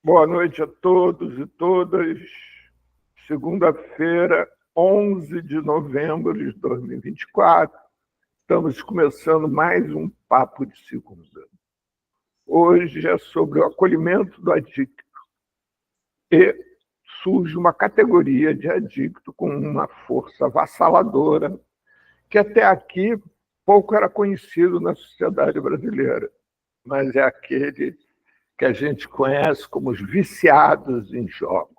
Boa noite a todos e todas. Segunda-feira, 11 de novembro de 2024. Estamos começando mais um Papo de Segunda. Hoje é sobre o acolhimento do adicto. E surge uma categoria de adicto com uma força avassaladora que até aqui pouco era conhecido na sociedade brasileira, mas é aquele que a gente conhece como os viciados em jogos.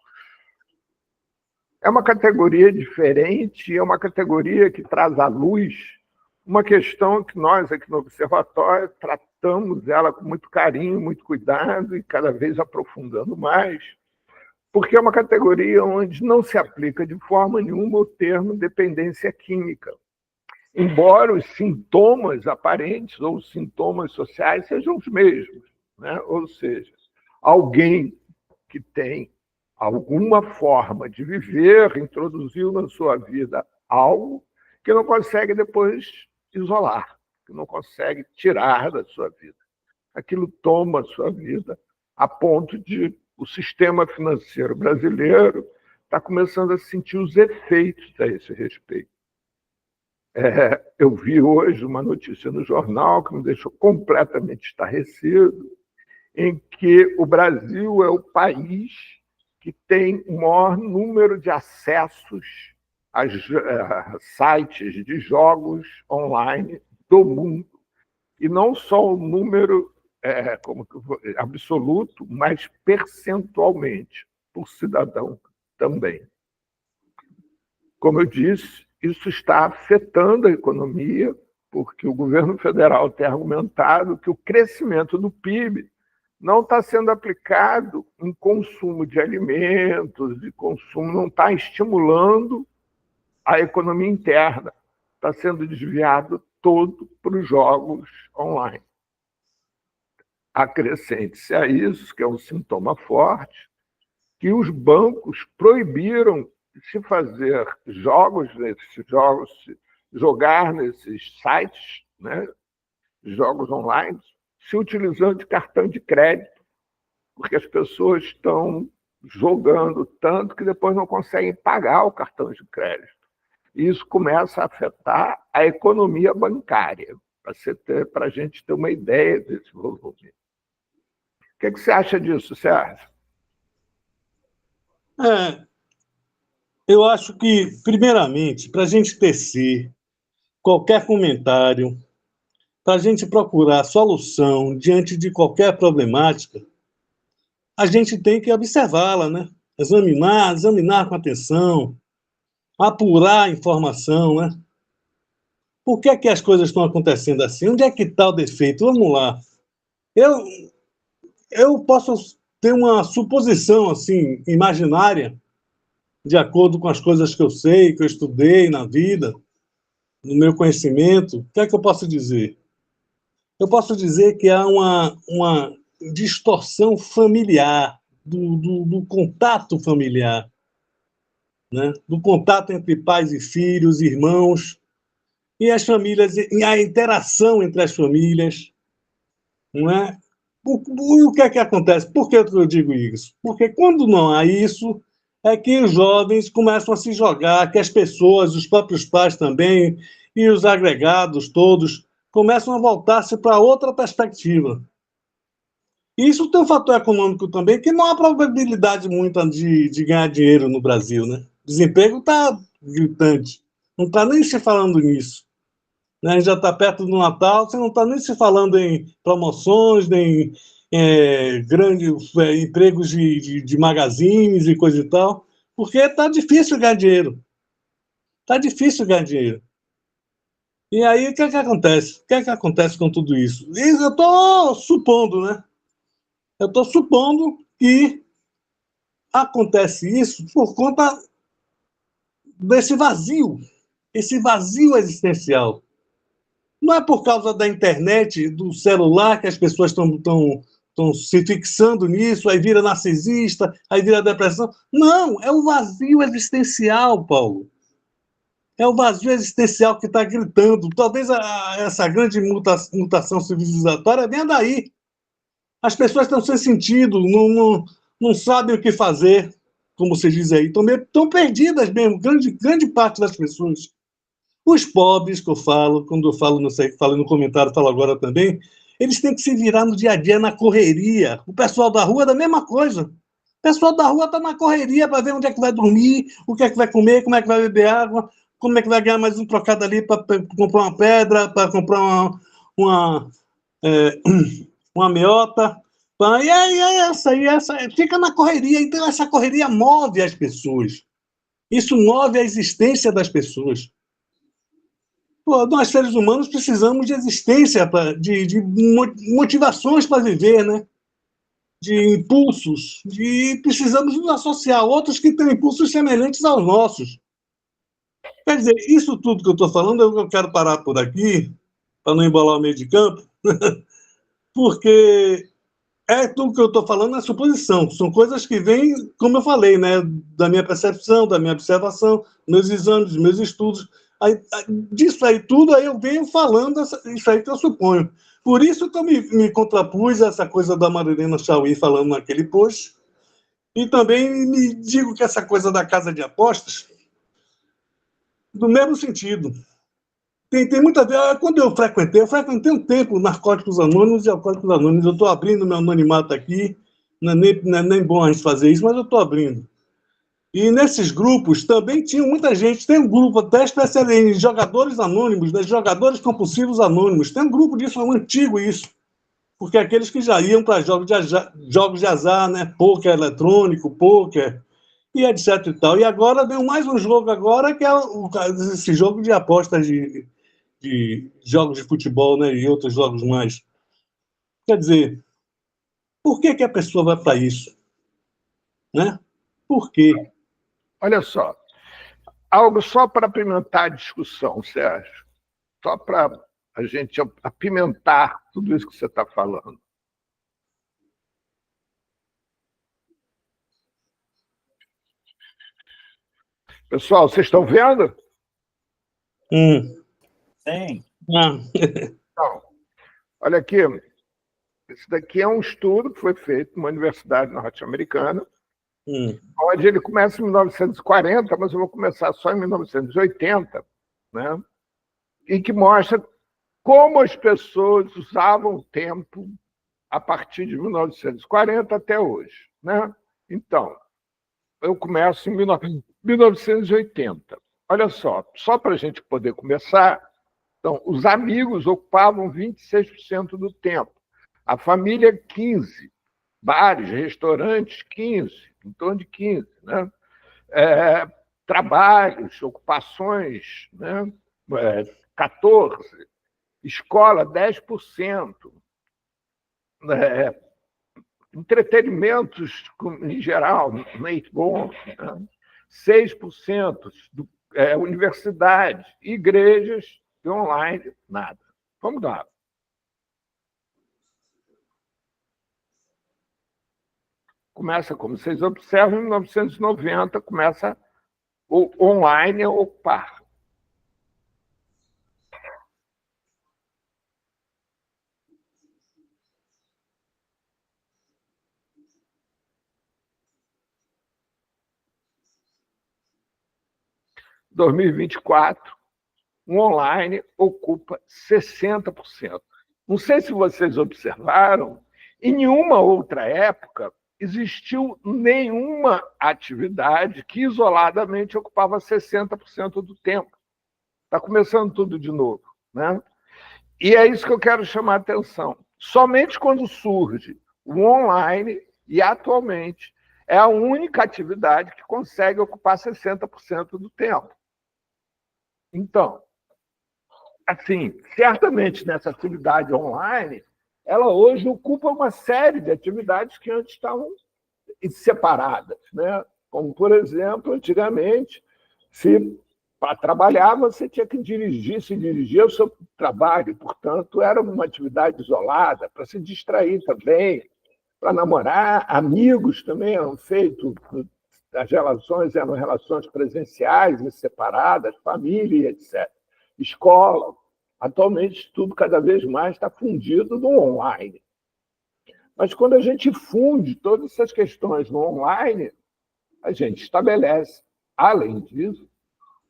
É uma categoria diferente, é uma categoria que traz à luz uma questão que nós aqui no Observatório tratamos ela com muito carinho, muito cuidado e cada vez aprofundando mais, porque é uma categoria onde não se aplica de forma nenhuma o termo dependência química, embora os sintomas aparentes ou os sintomas sociais sejam os mesmos, né? Ou seja, alguém que tem alguma forma de viver introduziu na sua vida algo que não consegue depois isolar, que não consegue tirar da sua vida. Aquilo toma a sua vida a ponto de o sistema financeiro brasileiro estar começando a sentir os efeitos a esse respeito. Eu vi hoje uma notícia no jornal que me deixou completamente estarrecido, em que o Brasil é o país que tem o maior número de acessos a sites de jogos online do mundo. E não só o número absoluto, mas percentualmente, por cidadão também. Como eu disse, isso está afetando a economia, porque o governo federal tem argumentado que o crescimento do PIB não está sendo aplicado em consumo de alimentos, não está estimulando a economia interna, está sendo desviado todo para os jogos online. Acrescente-se a isso, que é um sintoma forte, que os bancos proibiram de se fazer jogar nesses sites, né, jogos online, se utilizando de cartão de crédito, porque as pessoas estão jogando tanto que depois não conseguem pagar o cartão de crédito. E isso começa a afetar a economia bancária, para a gente ter uma ideia desse volume. O que você acha disso, Sérgio? Eu acho que, primeiramente, para a gente tecer qualquer comentário, para a gente procurar solução diante de qualquer problemática, a gente tem que observá-la, né? Examinar com atenção, apurar a informação, né? Por que é que as coisas estão acontecendo assim? Onde é que está o defeito? Vamos lá. Eu posso ter uma suposição assim imaginária, de acordo com as coisas que eu sei, que eu estudei na vida, no meu conhecimento. O que é que eu posso dizer? Eu posso dizer que há uma distorção familiar, do contato familiar, né? Do contato entre pais e filhos, irmãos, e as famílias, e a interação entre as famílias, não é? O que é que acontece? Por que eu digo isso? Porque quando não há isso, é que os jovens começam a se jogar, que as pessoas, os próprios pais também, e os agregados todos, começam a voltar-se para outra perspectiva. Isso tem um fator econômico também, que não há probabilidade muita de ganhar dinheiro no Brasil, né? O desemprego está gritante. Não está nem se falando nisso. Né? A gente já está perto do Natal, você não está nem se falando em promoções, nem grandes empregos de magazines e coisa e tal, porque está difícil ganhar dinheiro. Está difícil ganhar dinheiro. E aí, o que é que acontece? O que é que acontece com tudo isso? Eu estou supondo, né? Eu estou supondo que acontece isso por conta desse vazio, esse vazio existencial. Não é por causa da internet, do celular, que as pessoas estão se fixando nisso, aí vira narcisista, aí vira depressão. Não, é o vazio existencial, Paulo. É o vazio existencial que está gritando. Talvez essa grande mutação civilizatória venha daí. As pessoas estão sem sentido, não não sabem o que fazer, como se diz aí, estão perdidas mesmo, grande parte das pessoas. Os pobres, que eu falo, quando eu falo, não sei, falo no comentário, falo agora também, eles têm que se virar no dia a dia, na correria. O pessoal da rua é da mesma coisa. O pessoal da rua está na correria para ver onde é que vai dormir, o que é que vai comer, como é que vai beber água, como é que vai ganhar mais um trocado ali para comprar uma pedra, para comprar uma, é, uma meiota. E aí, essa, fica na correria. Então, essa correria move as pessoas. Isso move a existência das pessoas. Pô, nós, seres humanos, precisamos de existência, de motivações para viver, né? De impulsos. Precisamos nos associar a outros que têm impulsos semelhantes aos nossos. Quer dizer, isso tudo que eu estou falando, eu quero parar por aqui, para não embolar o meio de campo, porque tudo que eu estou falando é suposição. São coisas que vêm, como eu falei, né, da minha percepção, da minha observação, meus exames, meus estudos. Disso aí tudo, aí eu venho falando isso aí que eu suponho. Por isso que eu me contrapus a essa coisa da Marilena Chauí falando naquele post, e também me digo que essa coisa da casa de apostas, do mesmo sentido. Tem muita a ver. Quando eu frequentei um tempo Narcóticos Anônimos e Alcoólicos Anônimos. Eu estou abrindo meu anonimato aqui, não é nem bom a gente fazer isso, mas eu estou abrindo. E nesses grupos também tinha muita gente. Tem um grupo até especializado em jogadores anônimos, né? Jogadores compulsivos anônimos. Tem um grupo disso, é um antigo isso. Porque aqueles que já iam para jogos de azar, né? Pôquer eletrônico, pôquer, e etc e tal. E agora veio mais um jogo agora, que é esse jogo de apostas de jogos de futebol, né, e outros jogos mais. Quer dizer, por que a pessoa vai para isso? Né? Por quê? Olha só, algo só para apimentar a discussão, Sérgio, só para a gente apimentar tudo isso que você está falando. Pessoal, vocês estão vendo? Sim. Então, olha aqui, esse daqui é um estudo que foi feito numa universidade norte-americana, onde ele começa em 1940, mas eu vou começar só em 1980, né? E que mostra como as pessoas usavam o tempo a partir de 1940 até hoje, né? Então, eu começo em 1980. Olha só para a gente poder começar, então, os amigos ocupavam 26% do tempo, a família 15%, bares, restaurantes 15%, em torno de 15%, né? Trabalhos, ocupações, né? 14%, escola 10%, entretenimentos em geral, leite bom, né? 6%, universidades, igrejas e online, nada. Vamos lá. Começa, como vocês observam, em 1990, começa o online a ocupar. Em 2024, o online ocupa 60%. Não sei se vocês observaram, em nenhuma outra época existiu nenhuma atividade que isoladamente ocupava 60% do tempo. Está começando tudo de novo, né? E é isso que eu quero chamar a atenção. Somente quando surge o online, e atualmente é a única atividade que consegue ocupar 60% do tempo. Então, assim, certamente nessa atividade online, ela hoje ocupa uma série de atividades que antes estavam separadas, né? Como, por exemplo, antigamente, para trabalhar você tinha que se dirigir ao seu trabalho, portanto, era uma atividade isolada, para se distrair também, para namorar, amigos também eram feitos, as relações eram relações presenciais e separadas, família, etc. Escola. Atualmente, tudo cada vez mais está fundido no online. Mas quando a gente funde todas essas questões no online, a gente estabelece, além disso,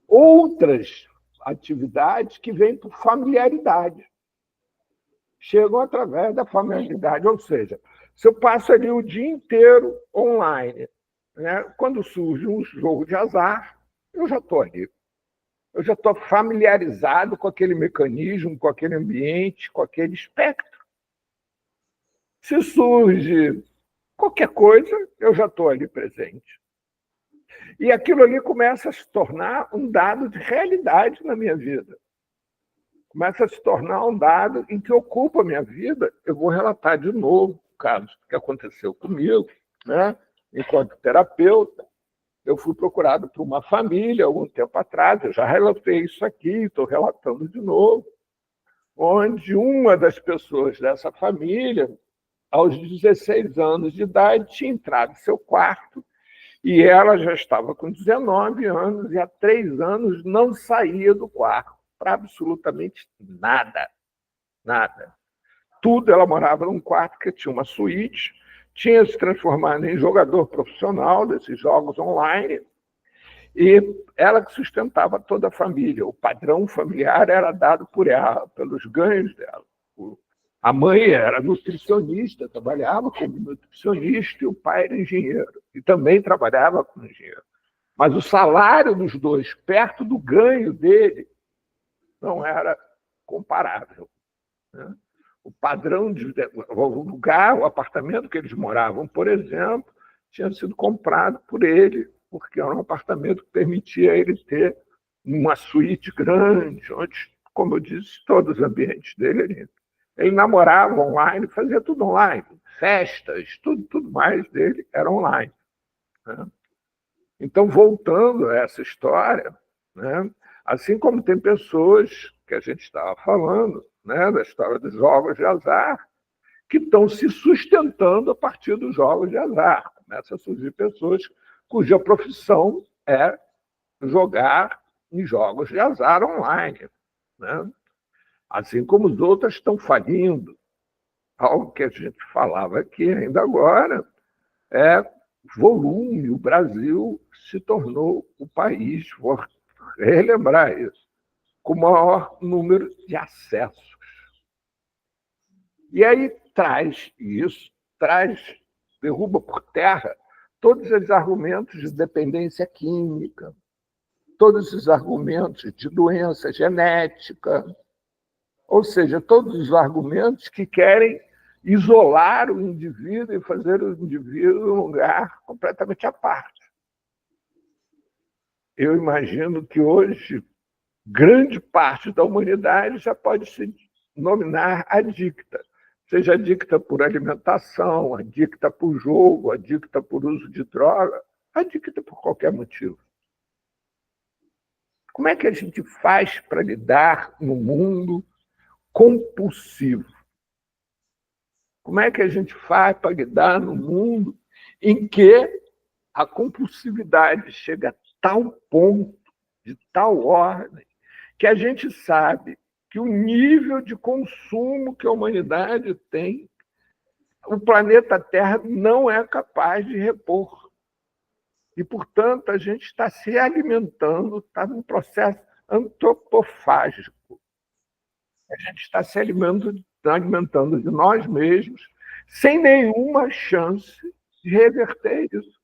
outras atividades que vêm por familiaridade. Chegam através da familiaridade, ou seja, se eu passo ali o dia inteiro online, né, quando surge um jogo de azar, eu já estou ali. Eu já estou familiarizado com aquele mecanismo, com aquele ambiente, com aquele espectro. Se surge qualquer coisa, eu já estou ali presente. E aquilo ali começa a se tornar um dado de realidade na minha vida. Começa a se tornar um dado em que ocupa a minha vida. Eu vou relatar de novo o caso que aconteceu comigo, né? Enquanto terapeuta. Eu fui procurado por uma família algum tempo atrás, eu já relatei isso aqui, estou relatando de novo, onde uma das pessoas dessa família, aos 16 anos de idade, tinha entrado em seu quarto e ela já estava com 19 anos e há 3 anos não saía do quarto, para absolutamente nada, nada. Tudo, ela morava num quarto que tinha uma suíte, tinha se transformado em jogador profissional desses jogos online, e ela que sustentava toda a família. O padrão familiar era dado por ela, pelos ganhos dela. A mãe era nutricionista, trabalhava como nutricionista, e o pai era engenheiro, e também trabalhava como engenheiro. Mas o salário dos dois, perto do ganho dele, não era comparável, né? O padrão o lugar, o apartamento que eles moravam, por exemplo, tinha sido comprado por ele, porque era um apartamento que permitia ele ter uma suíte grande, onde, como eu disse, todos os ambientes dele. Ele namorava online, fazia tudo online, festas, tudo mais dele era online, né? Então, voltando a essa história, né, assim como tem pessoas que a gente estava falando, né, da história dos jogos de azar, que estão se sustentando a partir dos jogos de azar. Começam a surgir pessoas cuja profissão é jogar em jogos de azar online, né? Assim como os outros estão falindo. Algo que a gente falava aqui ainda agora é volume. O Brasil se tornou o país, vou relembrar isso, com o maior número de acessos. E aí derruba por terra todos os argumentos de dependência química, todos os argumentos de doença genética, ou seja, todos os argumentos que querem isolar o indivíduo e fazer o indivíduo um lugar completamente à parte. Eu imagino que hoje grande parte da humanidade já pode se nominar adicta, seja adicta por alimentação, adicta por jogo, adicta por uso de droga, adicta por qualquer motivo. Como é que a gente faz para lidar no mundo compulsivo? Como é que a gente faz para lidar no mundo em que a compulsividade chega a tal ponto, de tal ordem, que a gente sabe que o nível de consumo que a humanidade tem, o planeta Terra não é capaz de repor. E, portanto, a gente está se alimentando, está num processo antropofágico. A gente está se alimentando de nós mesmos, sem nenhuma chance de reverter isso.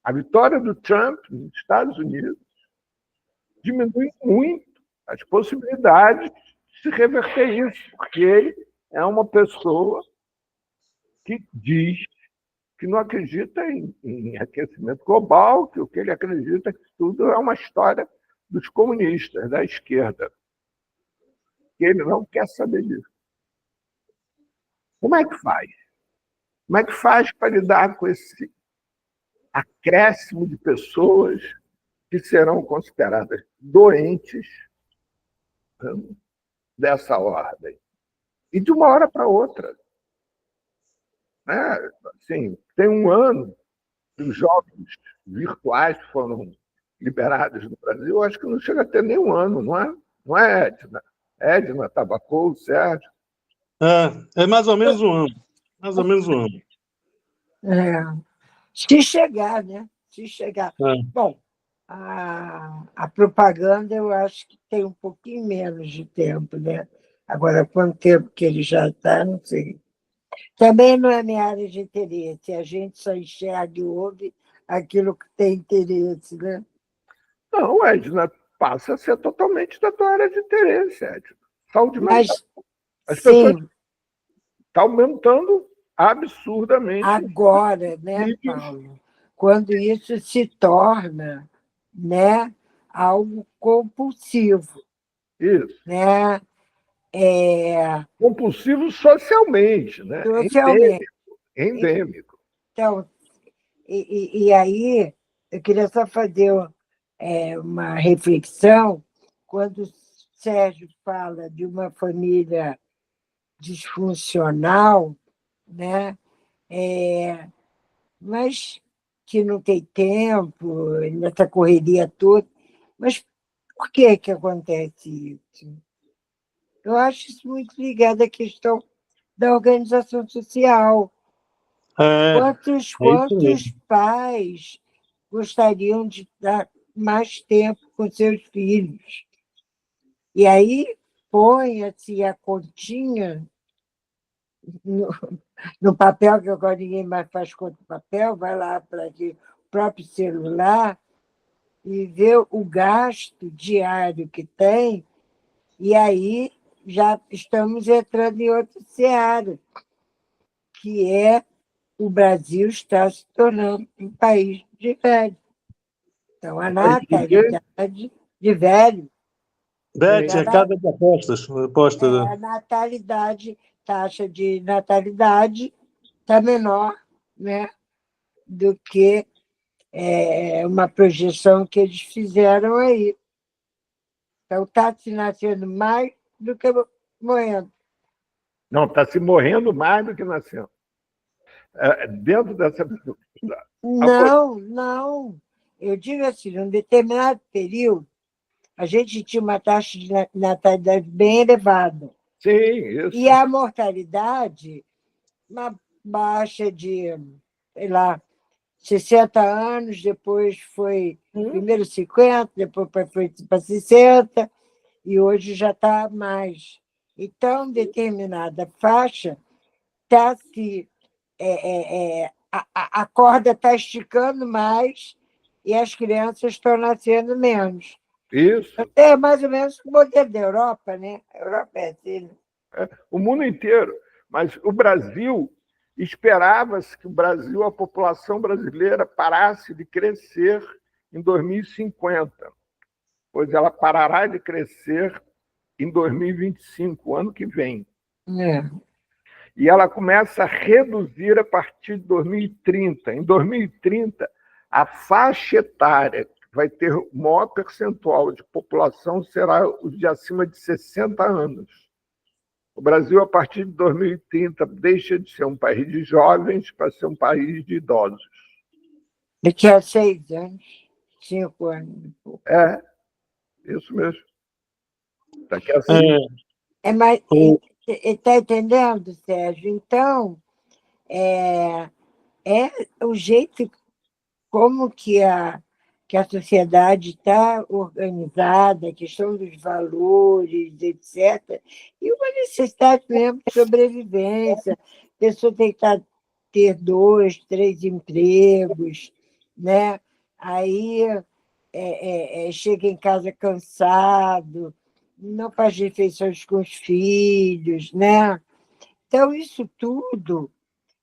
A vitória do Trump nos Estados Unidos diminui muito as possibilidades de se reverter isso, porque ele é uma pessoa que diz que não acredita em aquecimento global, que o que ele acredita é que tudo é uma história dos comunistas, da esquerda. Que ele não quer saber disso. Como é que faz? Como é que faz para lidar com esse acréscimo de pessoas que serão consideradas doentes, né, dessa ordem? E de uma hora para outra. Né? Assim, tem um ano que os jogos virtuais foram liberados no Brasil, acho que não chega a ter nem um ano, não é? Não é, Edna? Edna, Tabacou, Sérgio? É mais ou menos um ano. Mais ou menos um ano. Se chegar, né? Se chegar. Bom, a propaganda eu acho que tem um pouquinho menos de tempo, né? Agora, quanto tempo que ele já está, não sei. Também não é minha área de interesse. A gente só enxerga e ouve aquilo que tem interesse, né? Não, Edna, passa a ser totalmente da tua área de interesse, Edna. Saúde mental. As pessoas sim, estão aumentando absurdamente. agora, né, Paulo? Quando isso se torna, né, algo compulsivo, Isso. né? Compulsivo socialmente, né? Socialmente. Endêmico. Então, e aí, eu queria só fazer uma reflexão quando o Sérgio fala de uma família disfuncional, né? Mas que não tem tempo, nessa correria toda. Mas por que que acontece isso? Eu acho isso muito ligado à questão da organização social. Quantos pais gostariam de dar mais tempo com seus filhos? E aí põe-se a continha no papel, que agora ninguém mais faz conta do papel, vai lá para o próprio celular e vê o gasto diário que tem, e aí já estamos entrando em outro cenário, que é o Brasil está se tornando um país de velho. Então, a natalidade de velho. Beth, é casa de apostas. A natalidade, taxa de natalidade está menor, né, do que uma projeção que eles fizeram aí. Então, está se nascendo mais do que morrendo. Não, está se morrendo mais do que nascendo. Dentro dessa... Não. Eu digo assim, num determinado período, a gente tinha uma taxa de natalidade bem elevada. Sim, isso. E a mortalidade, uma baixa de, sei lá, 60 anos, depois foi primeiro 50, depois foi para 60, e hoje já está mais. Então, determinada faixa está se... a corda está esticando mais e as crianças estão nascendo menos. Isso. É mais ou menos o modelo da Europa, né? A Europa é assim. O mundo inteiro. Mas o Brasil, esperava-se que a população brasileira parasse de crescer em 2050, pois ela parará de crescer em 2025, ano que vem. E ela começa a reduzir a partir de 2030. Em 2030, a faixa etária que vai ter o maior percentual de população será os de acima de 60 anos. O Brasil, a partir de 2030, deixa de ser um país de jovens para ser um país de idosos. Daqui a 6 anos, 5 anos. Isso mesmo. Daqui a 6 anos. Mas está entendendo, Sérgio? Então, é o jeito como que a sociedade está organizada, a questão dos valores, etc. E uma necessidade mesmo de sobrevivência. A pessoa tem que ter 2, 3 empregos, né? Aí chega em casa cansado, não faz refeições com os filhos, né? Então, isso tudo,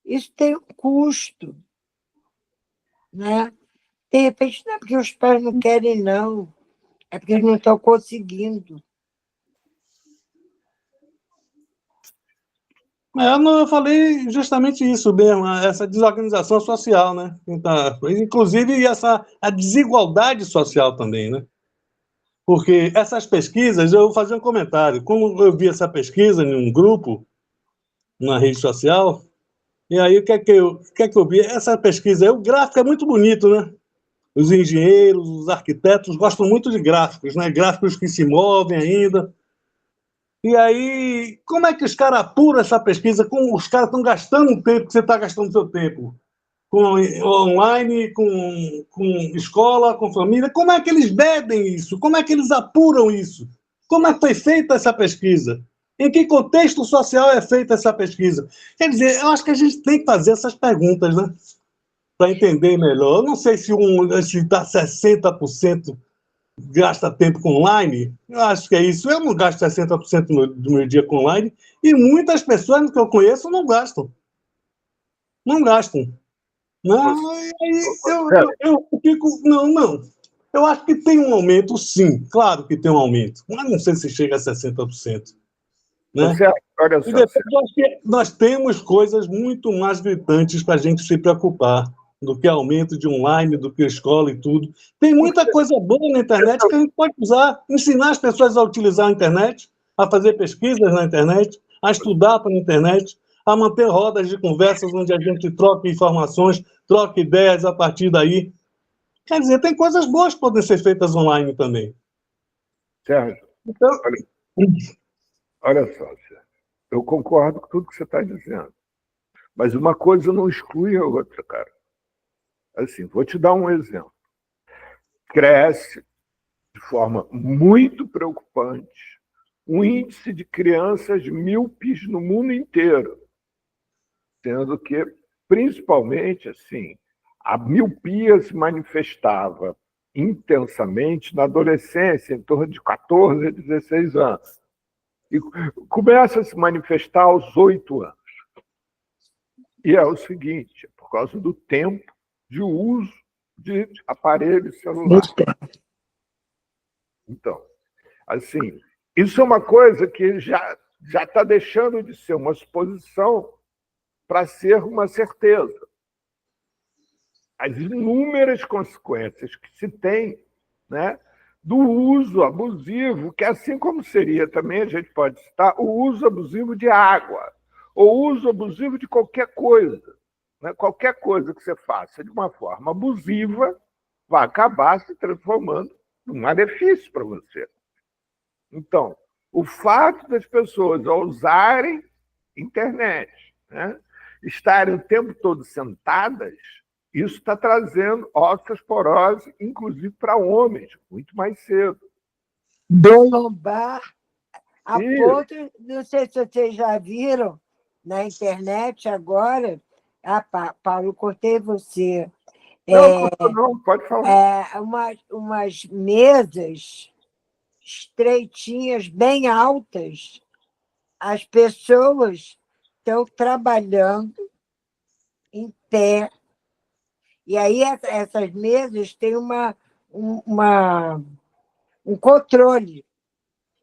isso tem um custo, né? De repente, não é porque os pais não querem, não. É porque eles não estão conseguindo. Eu falei justamente isso mesmo, essa desorganização social, né? Inclusive a desigualdade social também, né? Porque essas pesquisas, eu vou fazer um comentário. Como eu vi essa pesquisa em um grupo, na rede social, e aí o que é que eu vi? Essa pesquisa, o gráfico é muito bonito, né? Os engenheiros, os arquitetos gostam muito de gráficos, né? Gráficos que se movem ainda. E aí, como é que os caras apuram essa pesquisa? Como os caras estão gastando o tempo que você está gastando o seu tempo? Com online, com escola, com família. Como é que eles medem isso? Como é que eles apuram isso? Como é que foi feita essa pesquisa? Em que contexto social é feita essa pesquisa? Quer dizer, eu acho que a gente tem que fazer essas perguntas, né? Para entender melhor. Eu não sei se dá 60% gasta tempo com online. Eu acho que é isso. Eu não gasto 60% do meu dia com online e muitas pessoas que eu conheço não gastam. Não gastam. Não, aí eu fico. Não. Eu acho que tem um aumento, sim. Claro que tem um aumento. Mas não sei se chega a 60%. Né? Olha E só, depois eu acho que nós temos coisas muito mais gritantes para a gente se preocupar do que aumento de online, do que escola e tudo. Tem muita coisa boa na internet que a gente pode usar, ensinar as pessoas a utilizar a internet, a fazer pesquisas na internet, a estudar pela internet, a manter rodas de conversas onde a gente troca informações, troca ideias a partir daí. Quer dizer, tem coisas boas que podem ser feitas online também. Sérgio, Então, olha só, Sérgio. Eu concordo com tudo que você está dizendo. Mas uma coisa não exclui a outra, cara. Assim, vou te dar um exemplo. Cresce de forma muito preocupante o índice de crianças míopes no mundo inteiro, sendo que, principalmente, assim, a miopia se manifestava intensamente na adolescência, em torno de 14 a 16 anos. E começa a se manifestar aos 8 anos. E é o seguinte, por causa do tempo de uso de aparelho celular. Então, assim, isso é uma coisa que já está deixando de ser uma suposição para ser uma certeza. As inúmeras consequências que se tem, né, do uso abusivo, que assim como seria também, a gente pode citar, o uso abusivo de água, ou uso abusivo de qualquer coisa. Né? Qualquer coisa que você faça de uma forma abusiva vai acabar se transformando num malefício para você. Então, o fato das pessoas ao usarem internet, né, estarem o tempo todo sentadas, isso está trazendo osteoporose, inclusive para homens, muito mais cedo. Dor lombar, a ponto, não sei se vocês já viram na internet agora. Paulo, cortei você. Não, pode falar. Umas mesas estreitinhas, bem altas. As pessoas estão trabalhando em pé. E aí essas mesas têm um controle.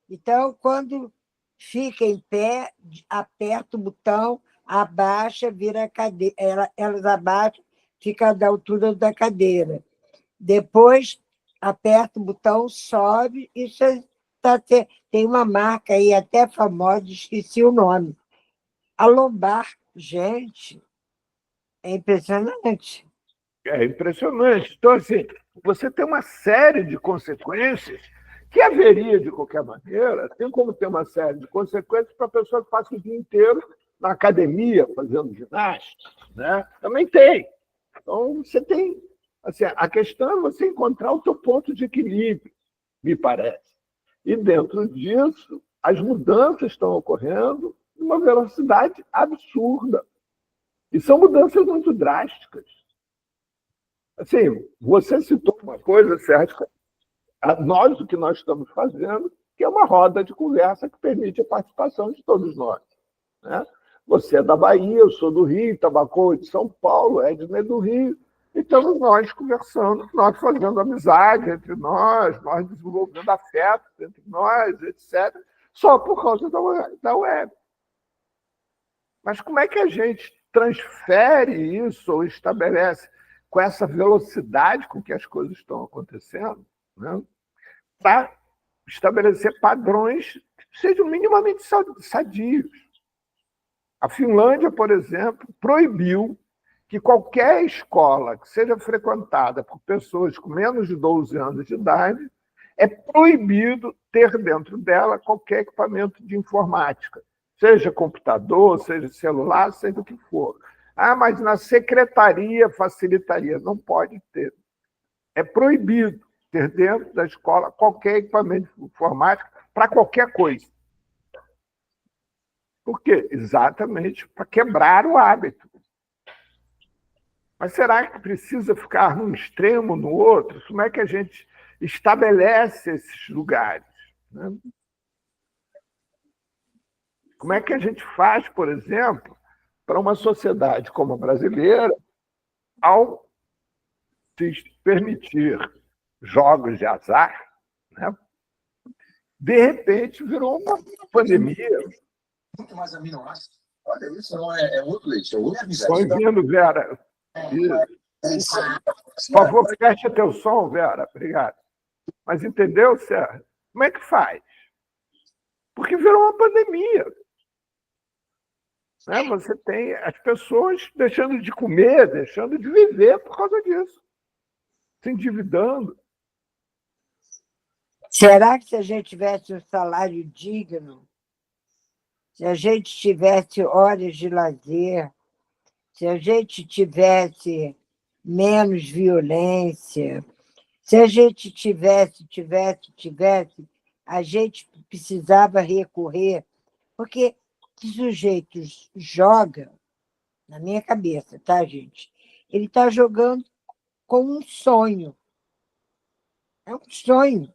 Então, quando fica em pé, aperta o botão, abaixa, vira a cadeira. Elas abaixam, fica da altura da cadeira. Depois, aperta o botão, sobe, isso tem uma marca aí até famosa, esqueci o nome. A lombar, gente, é impressionante. É impressionante. Então, assim, você tem uma série de consequências que haveria de qualquer maneira, assim como tem uma série de consequências para a pessoa que passa o dia inteiro na academia fazendo ginástica, né? Também tem. Então, você tem... Assim, a questão é você encontrar o teu ponto de equilíbrio, me parece. E, dentro disso, as mudanças estão ocorrendo numa velocidade absurda. E são mudanças muito drásticas. Assim, você citou uma coisa, Sérgio, nós, o que nós estamos fazendo, que é uma roda de conversa que permite a participação de todos nós. Né? Você é da Bahia, eu sou do Rio, Tabacô de São Paulo, Edna é do Rio. E estamos nós conversando, nós fazendo amizade entre nós desenvolvendo afeto entre nós, etc., só por causa da web. Mas como é que a gente transfere isso ou estabelece com essa velocidade com que as coisas estão acontecendo, né, para estabelecer padrões que sejam minimamente sadios? A Finlândia, por exemplo, proibiu que qualquer escola que seja frequentada por pessoas com menos de 12 anos de idade é proibido ter dentro dela qualquer equipamento de informática, seja computador, seja celular, seja o que for. Ah, mas na secretaria facilitaria. Não pode ter. É proibido ter dentro da escola qualquer equipamento de informática para qualquer coisa. Por quê? Exatamente para quebrar o hábito. Mas será que precisa ficar num extremo, no outro? Como é que a gente estabelece esses lugares, né? Como é que a gente faz, por exemplo, para uma sociedade como a brasileira, ao se permitir jogos de azar, né? De repente virou uma pandemia. Muito mais aminoácidos. Olha, isso não é outro leite, é outro Bem-vindo, Vera. Isso. Por favor, preste atenção, Vera. Obrigado. Mas entendeu, Sérgio? Como é que faz? Porque virou uma pandemia. Né? Você tem as pessoas deixando de comer, deixando de viver por causa disso. Se endividando. Será que se a gente tivesse um salário digno, se a gente tivesse horas de lazer, se a gente tivesse menos violência, se a gente tivesse, a gente precisava recorrer, porque o sujeito joga, na minha cabeça, tá, gente? Ele está jogando com um sonho. É um sonho.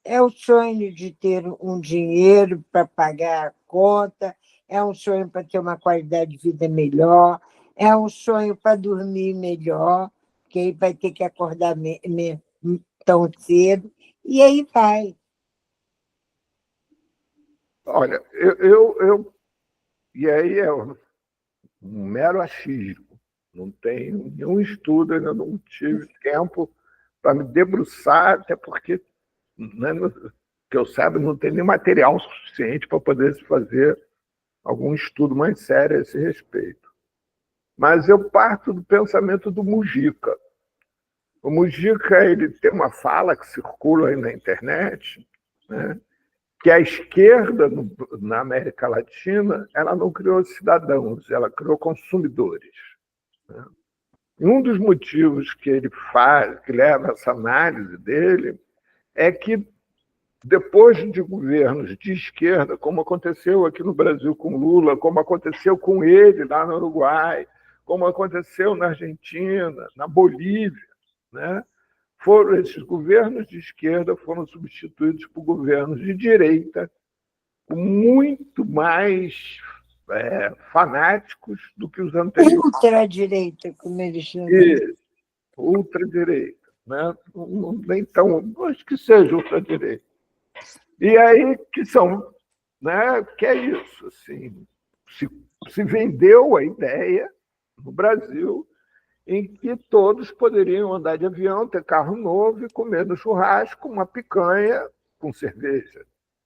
É o sonho de ter um dinheiro para pagar a conta, é um sonho para ter uma qualidade de vida melhor, é um sonho para dormir melhor, que aí vai ter que acordar tão cedo, e aí vai. Olha, e aí é um mero achismo. Não tenho nenhum estudo, ainda não tive tempo para me debruçar, até porque, né, que eu saiba, não tem nem material suficiente para poder se fazer algum estudo mais sério a esse respeito. Mas eu parto do pensamento do Mujica. O Mujica, ele tem uma fala que circula aí na internet, né, que a esquerda na América Latina ela não criou cidadãos, ela criou consumidores. Né? E um dos motivos que ele faz, que leva essa análise dele, é que depois de governos de esquerda, como aconteceu aqui no Brasil com Lula, como aconteceu com ele lá no Uruguai, como aconteceu na Argentina, na Bolívia, né? Esses governos de esquerda foram substituídos por governos de direita, muito mais fanáticos do que os anteriores. Ultradireita, como eles chamam. Ultradireita, né? Nem tão, acho que seja ultradireita. E aí que são, né? Que é isso, assim, se vendeu a ideia no Brasil em que todos poderiam andar de avião, ter carro novo e comer no churrasco uma picanha com cerveja.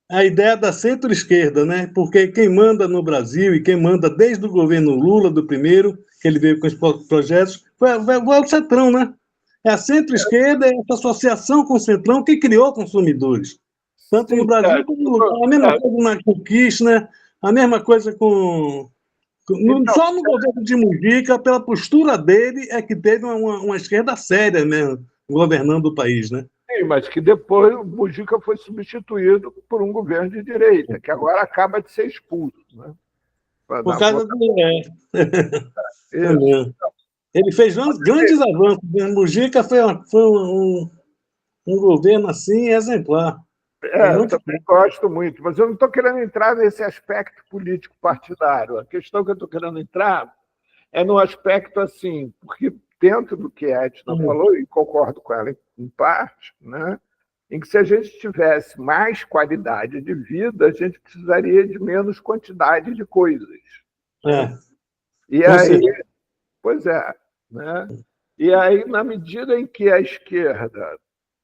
A ideia da centro-esquerda, né? Porque quem manda no Brasil e quem manda desde o governo Lula, do primeiro, que ele veio com os projetos, foi o Centrão, né? É a centro-esquerda, é essa associação com o Centrão que criou consumidores. Tanto no Brasil como no lugar. A mesma coisa com o Kirchner, a mesma coisa com... Só no governo de Mujica, pela postura dele, é que teve uma esquerda séria mesmo, governando o país, né? Sim, mas que depois o Mujica foi substituído por um governo de direita, que agora acaba de ser expulso. Né? Por causa do... Ele fez grandes avanços. Mujica foi um governo assim exemplar. Eu também gosto muito, mas eu não estou querendo entrar nesse aspecto político partidário. A questão que eu estou querendo entrar é no aspecto assim, porque dentro do que a Edna falou, e concordo com ela em parte, né, em que se a gente tivesse mais qualidade de vida, a gente precisaria de menos quantidade de coisas. E aí, pois é, né? E aí, na medida em que a esquerda,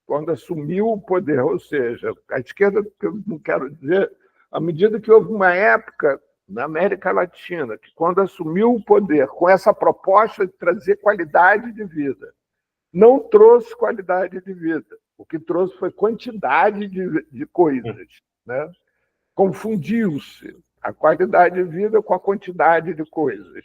quando assumiu o poder, ou seja, a esquerda, que eu não quero dizer, à medida que houve uma época na América Latina, que quando assumiu o poder com essa proposta de trazer qualidade de vida, não trouxe qualidade de vida, O que trouxe foi quantidade de coisas, né? Confundiu-se a qualidade de vida com a quantidade de coisas.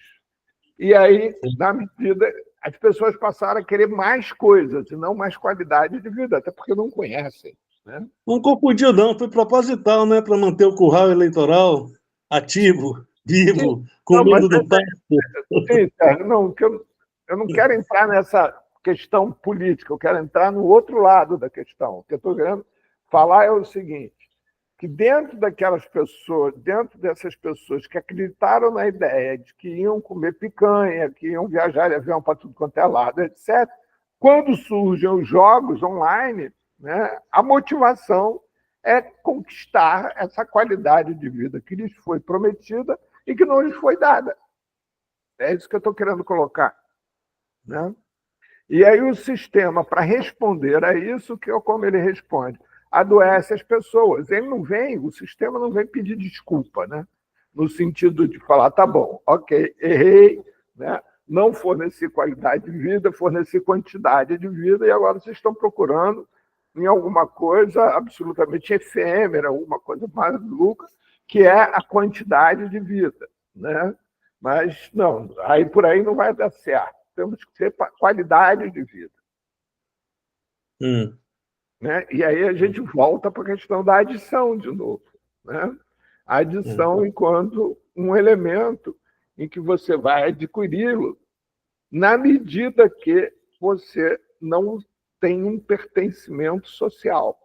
E aí, na medida, as pessoas passaram a querer mais coisas e não mais qualidade de vida, até porque não conhecem, né? Não confundiu, não. Foi proposital, né? Para manter o curral eleitoral ativo, vivo, com Não, mas medo do pasto. sim, Sérgio, não, que eu não quero entrar nessa questão política, eu quero entrar no outro lado da questão. O que eu estou querendo falar é o seguinte, que dentro dessas pessoas que acreditaram na ideia de que iam comer picanha, que iam viajar de avião para tudo quanto é lado, etc., quando surgem os jogos online, né, a motivação é conquistar essa qualidade de vida que lhes foi prometida e que não lhes foi dada. É isso que eu estou querendo colocar, né? E aí o sistema, para responder a isso, que é como ele responde, adoece as pessoas. Ele não vem, o sistema não vem pedir desculpa, né? No sentido de falar, tá bom, ok, errei, né? Não forneci qualidade de vida, forneci quantidade de vida, e agora vocês estão procurando em alguma coisa absolutamente efêmera, alguma coisa maluca, que é a quantidade de vida, né? Mas não, aí por aí não vai dar certo. Temos que ter qualidade de vida. Né? E aí a gente volta para a questão da adição de novo. Né? A adição enquanto um elemento em que você vai adquiri-lo na medida que você não tem um pertencimento social,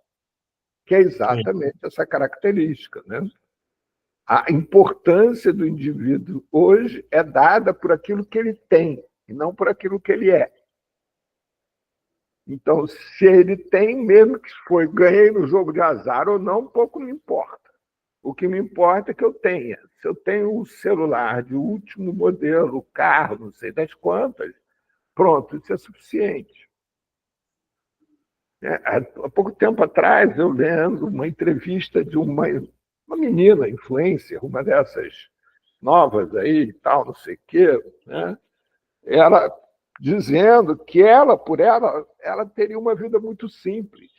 que é exatamente essa característica. Né? A importância do indivíduo hoje é dada por aquilo que ele tem, e não por aquilo que ele é. Então, se ele tem, mesmo que foi ganhei no jogo de azar ou não, pouco me importa. O que me importa é que eu tenha. Se eu tenho um celular de último modelo, carro, não sei das quantas, pronto, isso é suficiente. Há pouco tempo atrás, eu lendo uma entrevista de uma menina, influencer, uma dessas novas aí e tal, não sei o quê, né? Ela dizendo que por ela teria uma vida muito simples,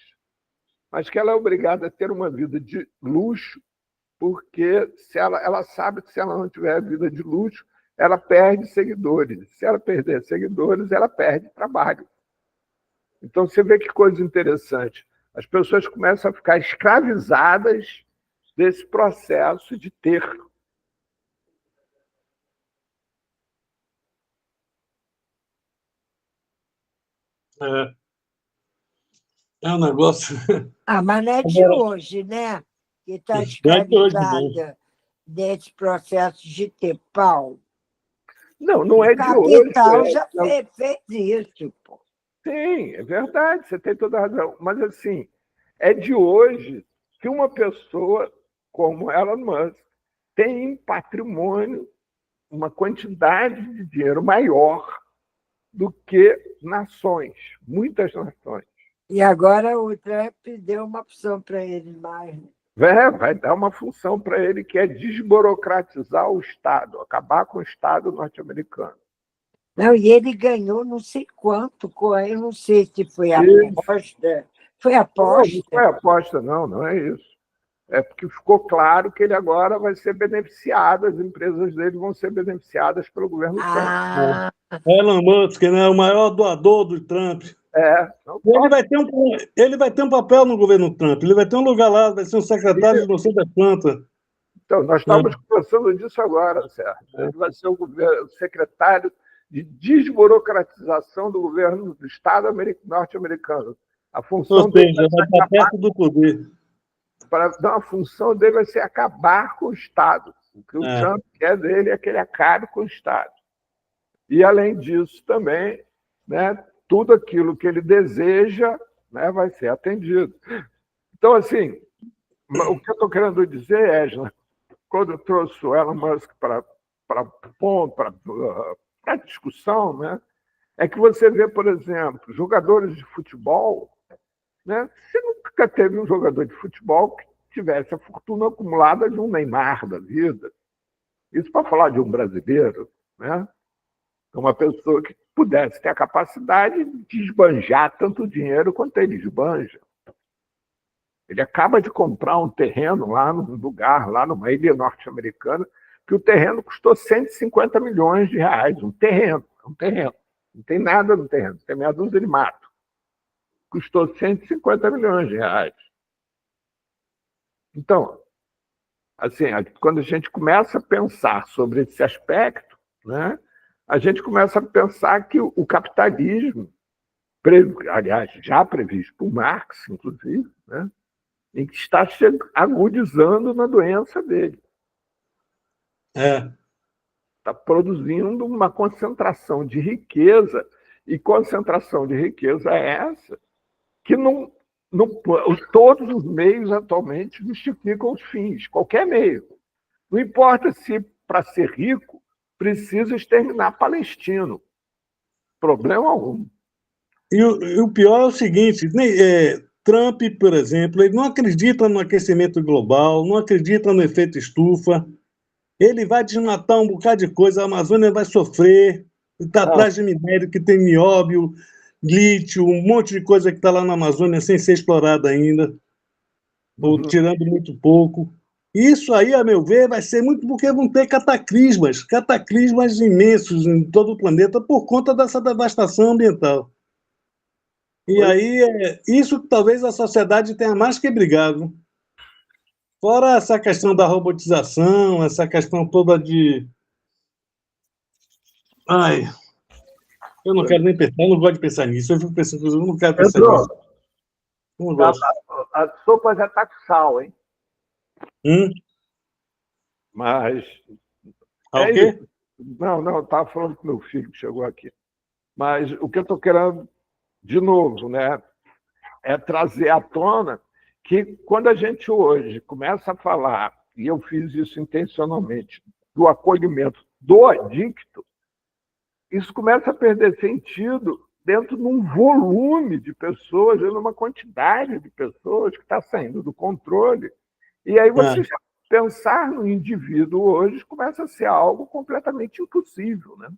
mas que ela é obrigada a ter uma vida de luxo, porque ela sabe que se ela não tiver vida de luxo, ela perde seguidores. Se ela perder seguidores, ela perde trabalho. Então, você vê que coisa interessante. As pessoas começam a ficar escravizadas desse processo de ter. É um negócio. Mas não é de hoje, né? Que está escravizada desse processo de ter pau. Não é de hoje. O capital já fez isso, pô. Sim, é verdade, você tem toda a razão. Mas, assim, é de hoje que uma pessoa como Elon Musk tem em patrimônio uma quantidade de dinheiro maior do que nações, muitas nações. E agora o Trump deu uma opção para ele mais. Vai dar uma função para ele que é desburocratizar o Estado, acabar com o Estado norte-americano. Não, e ele ganhou não sei quanto, eu não sei se foi aposta. Foi aposta? Não foi aposta, não é isso. É porque ficou claro que ele agora vai ser beneficiado, as empresas dele vão ser beneficiadas pelo governo Trump. Elon Musk, né, o maior doador do Trump. Ele vai ter um papel no governo Trump, ele vai ter um lugar lá, vai ser um secretário de não sei das quantas. Então, nós estamos conversando disso agora, certo? Ele vai ser o secretário de desburocratização do governo do Estado norte-americano. A função dele vai estar perto do poder. A função dele vai ser acabar com o Estado. O que o Trump quer dele é que ele acabe com o Estado. E, além disso, também, né, tudo aquilo que ele deseja, né, vai ser atendido. Então, assim, o que eu estou querendo dizer, Égila, quando eu trouxe o Elon Musk para a discussão, né, é que você vê, por exemplo, jogadores de futebol, né, você nunca teve um jogador de futebol que tivesse a fortuna acumulada de um Neymar da vida. Isso para falar de um brasileiro, né? É uma pessoa que pudesse ter a capacidade de esbanjar tanto dinheiro quanto ele esbanja. Ele acaba de comprar um terreno lá num lugar, lá numa ilha norte-americana, que o terreno custou 150 milhões de reais. Um terreno. Não tem nada no terreno, tem meia dúzia de mato. Custou 150 milhões de reais. Então, assim, quando a gente começa a pensar sobre esse aspecto, né, a gente começa a pensar que o capitalismo, aliás, já previsto por Marx, inclusive, né, em que está agudizando na doença dele. Está produzindo uma concentração de riqueza, e concentração de riqueza é essa que todos os meios atualmente justificam os fins, qualquer meio. Não importa se, para ser rico, precisa exterminar palestino. Problema algum. E o pior é o seguinte, Trump, por exemplo, ele não acredita no aquecimento global, não acredita no efeito estufa, ele vai desmatar um bocado de coisa, a Amazônia vai sofrer, está atrás de minério que tem nióbio, lítio, um monte de coisa que está lá na Amazônia sem ser explorada ainda, ou tirando muito pouco. Isso aí, a meu ver, vai ser muito porque vão ter cataclismas imensos em todo o planeta por conta dessa devastação ambiental. E aí, isso que talvez a sociedade tenha mais que brigar, viu? Fora essa questão da robotização, essa questão toda de... Ai, eu não quero nem pensar, eu não gosto de pensar nisso, eu fico pensando, eu não quero pensar nisso. Não gosto. A sopa já está com sal, hein? Mas... O quê? Não, estava falando com meu filho que chegou aqui. Mas o que eu estou querendo, de novo, né, é trazer à tona que quando a gente hoje começa a falar, e eu fiz isso intencionalmente, do acolhimento do adicto, isso começa a perder sentido dentro de um volume de pessoas, de uma quantidade de pessoas que está saindo do controle. E aí você já pensar no indivíduo hoje começa a ser algo completamente impossível, né?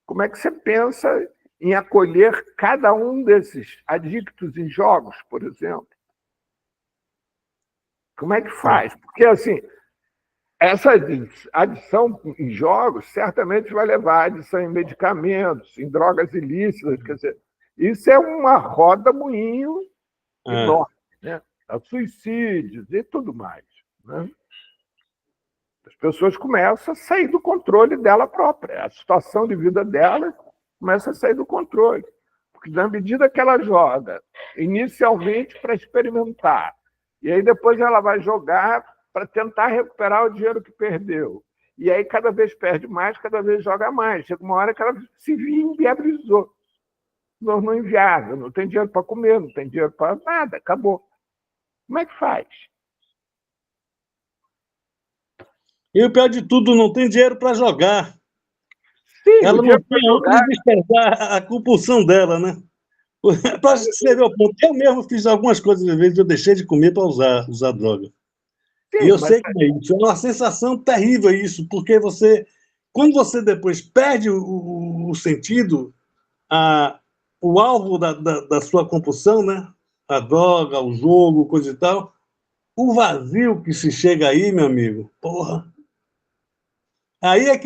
Como é que você pensa em acolher cada um desses adictos em jogos, por exemplo? Como é que faz? Porque, assim, essa adição em jogos certamente vai levar à adição em medicamentos, em drogas ilícitas. Quer dizer, isso é uma roda-moinho enorme, né? A suicídios e tudo mais, né? As pessoas começam a sair do controle dela própria. A situação de vida dela começa a sair do controle. Porque, na medida que ela joga, inicialmente para experimentar, e aí depois ela vai jogar para tentar recuperar o dinheiro que perdeu. E aí cada vez perde mais, cada vez joga mais. Chega uma hora que ela se inviabilizou. Não inviável, não tem dinheiro para comer, não tem dinheiro para nada, acabou. Como é que faz? E o pior de tudo, não tem dinheiro para jogar. Sim, ela não tem onde despertar a compulsão dela, né? Para você ver o ponto, eu mesmo fiz algumas coisas, às vezes eu deixei de comer para usar droga. Sim, e eu sei que é isso. É uma sensação terrível isso, porque quando você depois perde o sentido, o alvo da sua compulsão, né? A droga, o jogo, coisa e tal, o vazio que se chega aí, meu amigo, porra. Aí é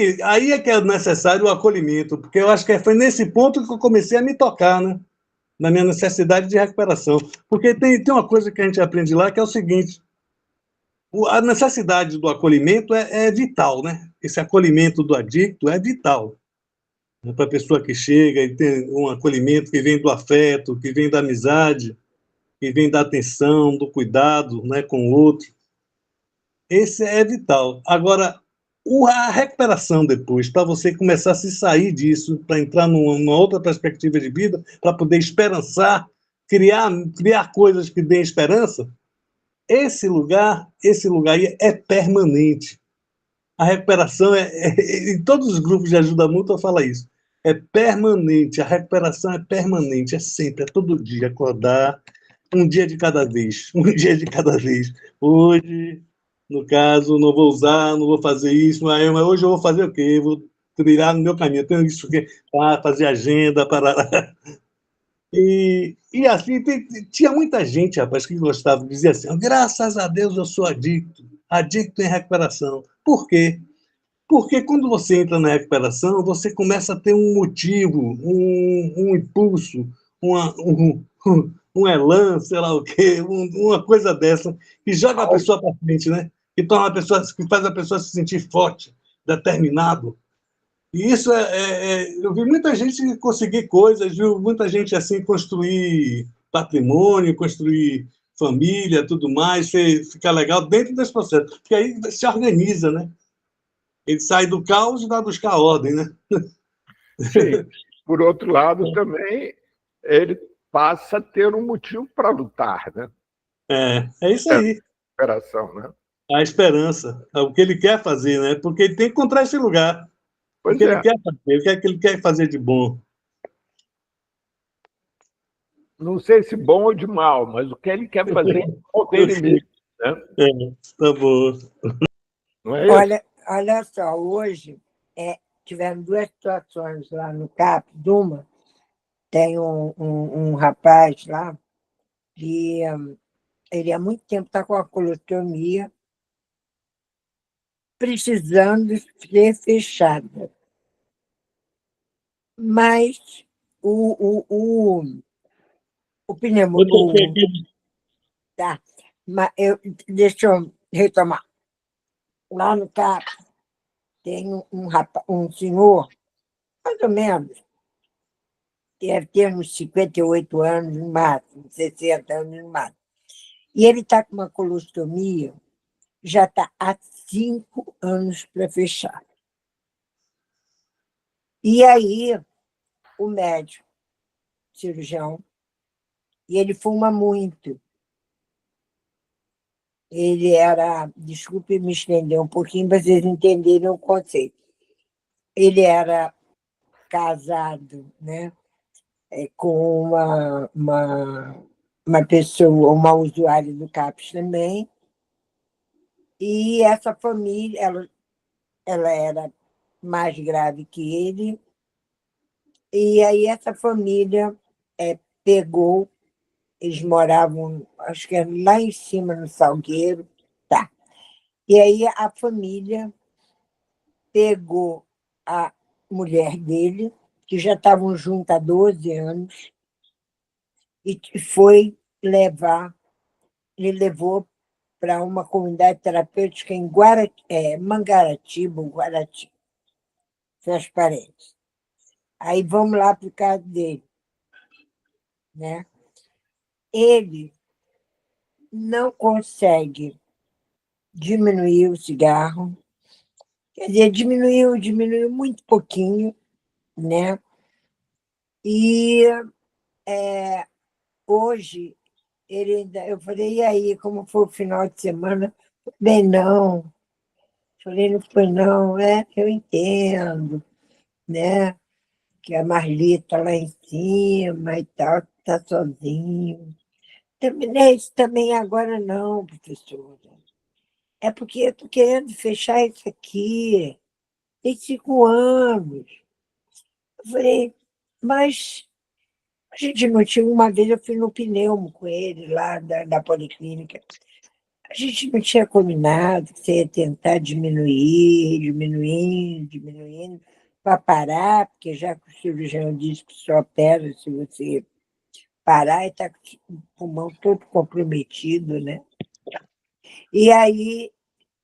que é necessário o acolhimento, porque eu acho que foi nesse ponto que eu comecei a me tocar, né? Na minha necessidade de recuperação. Porque tem uma coisa que a gente aprende lá, que é o seguinte: a necessidade do acolhimento é vital, né? Esse acolhimento do adicto é vital. Para a pessoa que chega e tem um acolhimento que vem do afeto, que vem da amizade, que vem da atenção, do cuidado, né, com o outro. Esse é vital. Agora, a recuperação depois, para você começar a se sair disso, para entrar numa outra perspectiva de vida, para poder esperançar, criar coisas que dêem esperança, esse lugar aí é permanente. A recuperação em todos os grupos de ajuda mútua fala isso. É permanente, a recuperação é permanente, é sempre, é todo dia, acordar, um dia de cada vez, um dia de cada vez. Hoje, no caso, não vou usar, não vou fazer isso, mas hoje eu vou fazer o quê? trilhar no meu caminho. Eu tenho isso que fazer agenda, para e assim, tinha muita gente, rapaz, que gostava, dizia assim: graças a Deus eu sou adicto, adicto em recuperação. Por quê? Porque quando você entra na recuperação, você começa a ter um motivo, um impulso, um elan, sei lá o quê, uma coisa dessa, que joga a pessoa para frente, né? Que torna a pessoa, que faz a pessoa se sentir forte, determinado. E isso eu vi muita gente conseguir coisas, viu? Muita gente assim construir patrimônio, construir família, tudo mais, ficar legal dentro desse processo, porque aí se organiza, né? Ele sai do caos e vai buscar a ordem, né? Sim. Por outro lado, também, ele passa a ter um motivo para lutar, né? É isso aí. Operação, né? A esperança, é o que ele quer fazer, né? Porque ele tem que encontrar esse lugar. O Pois que ele é. quer fazer, o que ele quer fazer de bom. Não sei se bom ou de mal, mas o que ele quer fazer não tem limite, né? Tá bom. Não é isso? Olha só, hoje tiveram duas situações lá no CAPS. Uma, tem um rapaz lá que ele há muito tempo está com a colostomia, precisando ser fechada. Mas o pneumo... Tá, mas deixa eu retomar. Lá no CAPS tem um senhor, mais ou menos, deve ter uns 58 anos no máximo, 60 anos no máximo. E ele está com uma colostomia, já está há 5 anos para fechar. E aí, o médico, cirurgião, e ele fuma muito. Ele era, desculpe me estender um pouquinho para vocês entenderem o conceito. Ele era casado, né, com uma pessoa, uma usuária do CAPS também, e essa família, ela era mais grave que ele, e aí essa família pegou, eles moravam, acho que era lá em cima, no Salgueiro, tá. E aí a família pegou a mulher dele, que já estavam juntos há 12 anos, e foi levar, ele levou para uma comunidade terapêutica em Mangaratiba, Guarati, Transparente. Aí vamos lá para o caso dele. Né? Ele não consegue diminuir o cigarro, quer dizer, diminuiu muito pouquinho, né? E hoje, eu falei, e aí, como foi o final de semana? Bem, não. Falei, não foi não, eu entendo, né? Que a Marli está lá em cima e tal, está sozinho. Também, não é isso também agora não, professora. É porque eu estou querendo fechar isso aqui. Tem 5 anos. Eu falei, mas a gente não tinha... Uma vez eu fui no pneumo com ele, lá da Policlínica. A gente não tinha combinado que você ia tentar diminuindo, para parar, porque já que o cirurgião disse que só opera se você parar, e está com o pulmão todo comprometido, né? E aí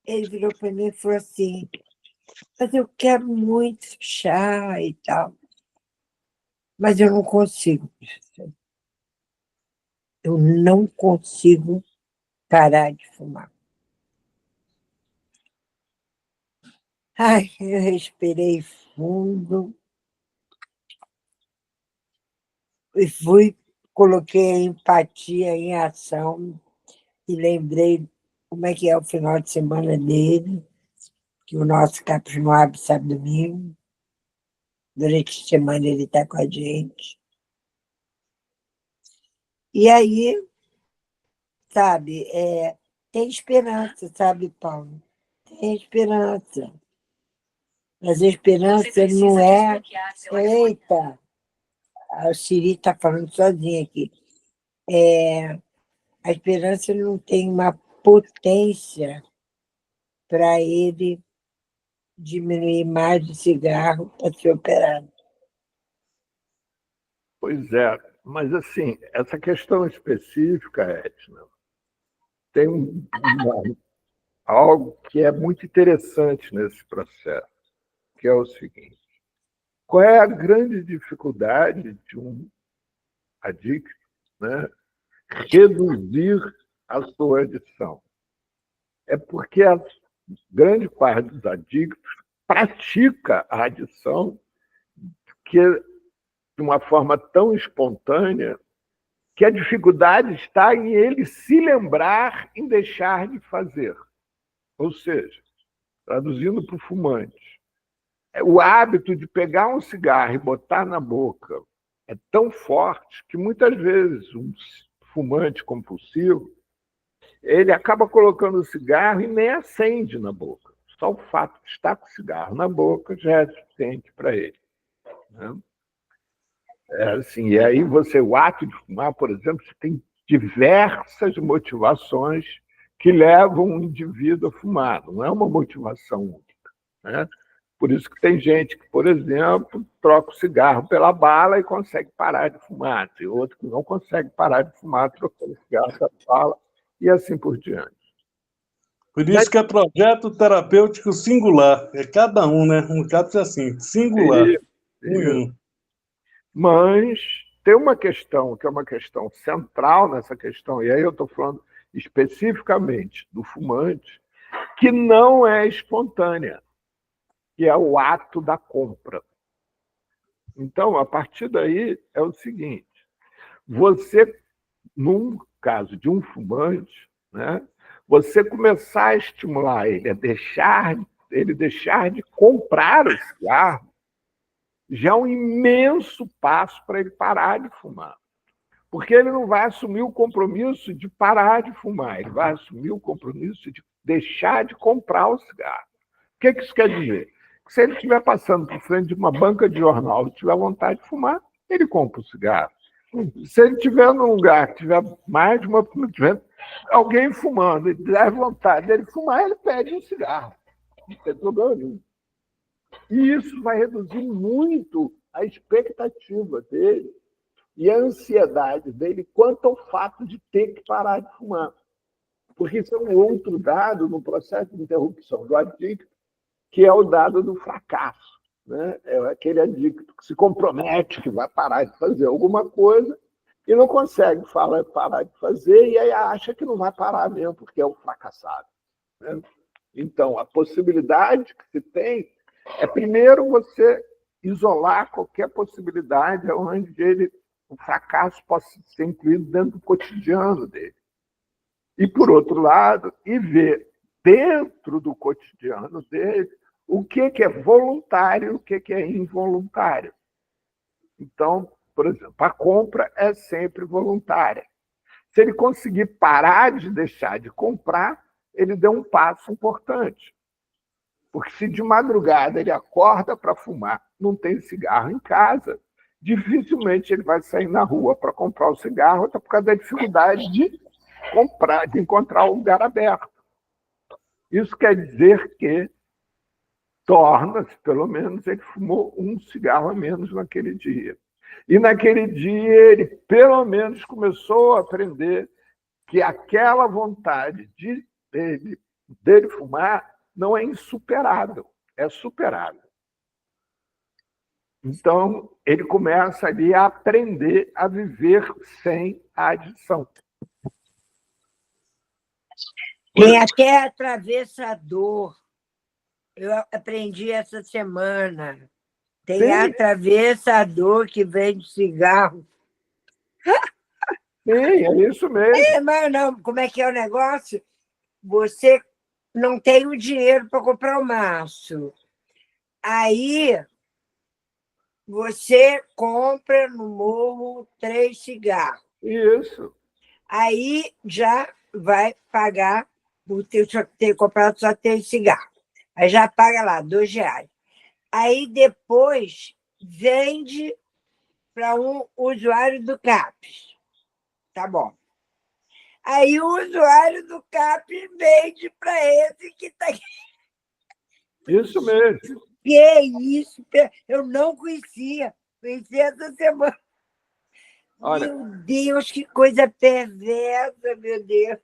ele virou para mim e falou assim, mas eu quero muito chá e tal, mas eu não consigo, professor. Eu não consigo parar de fumar. Ai, eu respirei fundo e coloquei a empatia em ação e lembrei como é que é o final de semana dele, que o nosso CAPS não abre sábado e domingo. Durante a semana ele está com a gente. E aí, sabe, tem esperança, sabe, Paulo? Tem esperança. Mas a esperança não é... Eita! A Siri está falando sozinha aqui. A esperança não tem uma potência para ele diminuir mais o cigarro para ser operado. Pois é, mas assim, essa questão específica, Edna, tem algo que é muito interessante nesse processo, que é o seguinte: qual é a grande dificuldade de um adicto, né, reduzir a sua adição? É porque a grande parte dos adictos pratica a adição que, de uma forma tão espontânea, que a dificuldade está em ele se lembrar em deixar de fazer. Ou seja, traduzindo para o fumante, o hábito de pegar um cigarro e botar na boca é tão forte que, muitas vezes, um fumante compulsivo ele acaba colocando o cigarro e nem acende na boca. Só o fato de estar com o cigarro na boca já é suficiente para ele, né? Assim, e aí o ato de fumar, por exemplo, você tem diversas motivações que levam um indivíduo a fumar, não é uma motivação única, né? Por isso que tem gente que, por exemplo, troca o cigarro pela bala e consegue parar de fumar, tem outro que não consegue parar de fumar trocando o cigarro pela bala, e assim por diante. Por isso que é projeto terapêutico singular. É cada um, né? Um caso é assim, singular. E, mas tem uma questão, que é uma questão central nessa questão, e aí eu estou falando especificamente do fumante, que não é espontânea, que é o ato da compra. Então, a partir daí, é o seguinte: você, num caso de um fumante, né, você começar a estimular ele a deixar de comprar o cigarro, já é um imenso passo para ele parar de fumar. Porque ele não vai assumir o compromisso de parar de fumar, ele vai assumir o compromisso de deixar de comprar o cigarro. O que isso quer dizer? Que se ele estiver passando por frente de uma banca de jornal e tiver vontade de fumar, ele compra o cigarro. Se ele estiver num lugar que tiver mais de uma... tiver alguém fumando e der vontade dele fumar, ele pede um cigarro. Não tem problema nenhum. E isso vai reduzir muito a expectativa dele e a ansiedade dele quanto ao fato de ter que parar de fumar. Porque isso é um outro dado no processo de interrupção do adicto, que é o dado do fracasso, né? É aquele adicto que se compromete que vai parar de fazer alguma coisa e não consegue parar de fazer, e aí acha que não vai parar mesmo, porque é um fracassado, né? Então, a possibilidade que se tem é, primeiro, você isolar qualquer possibilidade onde o fracasso possa ser incluído dentro do cotidiano dele. E, por outro lado, ver dentro do cotidiano dele o que é voluntário e o que é involuntário. Então, por exemplo, a compra é sempre voluntária. Se ele conseguir parar de deixar de comprar, ele deu um passo importante. Porque se de madrugada ele acorda para fumar, não tem cigarro em casa, dificilmente ele vai sair na rua para comprar o cigarro, até por causa da dificuldade de encontrar um lugar aberto. Isso quer dizer que torna-se, pelo menos, ele fumou um cigarro a menos naquele dia. E naquele dia ele, pelo menos, começou a aprender que aquela vontade dele fumar não é insuperável, é superável. Então, ele começa ali a aprender a viver sem a adição. Tem até atravessador. Eu aprendi essa semana. Tem atravessador que vende cigarro. Sim, é isso mesmo. Mas não, como é que é o negócio? Você não tem o dinheiro para comprar o maço. Aí você compra no morro 3 cigarros. Isso. Aí já vai pagar por ter comprado só 3 cigarros. Aí já paga lá R$2. Aí depois vende para um usuário do CAPES. Tá bom. Aí o usuário do CAPES vende para esse que está aqui. Isso mesmo. Que é isso? Eu não conhecia. Conheci essa semana. Olha, Meu Deus, que coisa perversa, meu Deus.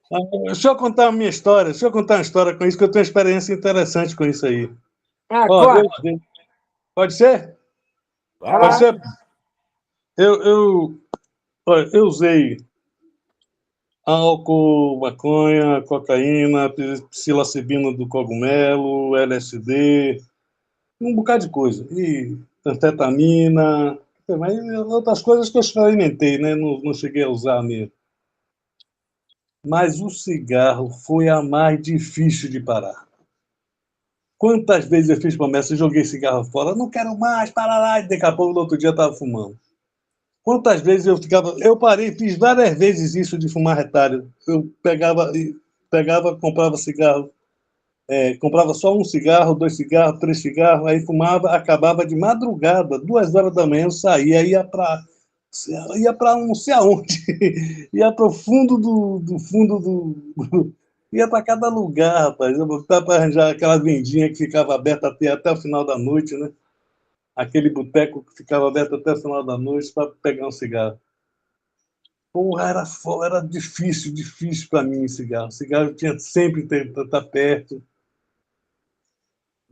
Deixa eu contar a minha história. Deixa eu contar uma história com isso, que eu tenho uma experiência interessante com isso aí. Ó, Conta. pode ser? Pode Claro. ser? Olha, eu usei álcool, maconha, cocaína, psilocibina do cogumelo, LSD, um bocado de coisa. E anfetamina, mas outras coisas que eu experimentei, né? Não cheguei a usar mesmo. Mas o cigarro foi a mais difícil de parar. Quantas vezes eu fiz promessa e joguei cigarro fora? Não quero mais, para lá. E daqui a pouco, no outro dia, eu estava fumando. Quantas vezes eu ficava... Eu parei, fiz várias vezes isso de fumar retalho. Eu pegava, comprava cigarro. Comprava só um cigarro, 2 cigarros, 3 cigarros, aí fumava, acabava de madrugada, 2 horas da manhã eu saía, ia para não sei aonde, ia para o fundo do fundo ia para cada lugar, rapaz. Eu botava para arranjar aquela vendinha que ficava aberta até o final da noite, né? Aquele boteco que ficava aberto até o final da noite para pegar um cigarro. Porra, era difícil, difícil para mim cigarro. Cigarro tinha sempre que estar perto.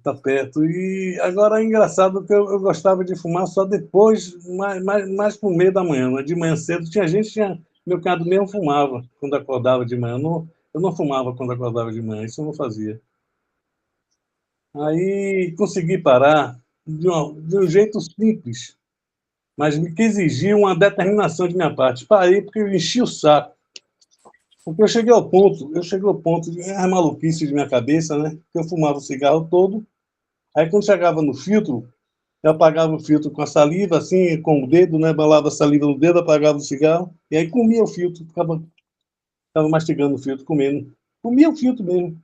Tá perto. E agora é engraçado que eu gostava de fumar só depois, mais pro meio da manhã. Mas de manhã cedo tinha gente, meu cunhado mesmo fumava quando acordava de manhã. Eu não fumava quando acordava de manhã, isso eu não fazia. Aí consegui parar de um jeito simples, mas que exigia uma determinação de minha parte. Parei porque eu enchi o saco. Porque eu cheguei ao ponto de maluquice de minha cabeça, né? Eu fumava o cigarro todo. Aí quando chegava no filtro, eu apagava o filtro com a saliva, assim, com o dedo, né? Balava a saliva no dedo, apagava o cigarro, e aí comia o filtro, ficava mastigando o filtro, comendo. Comia o filtro mesmo.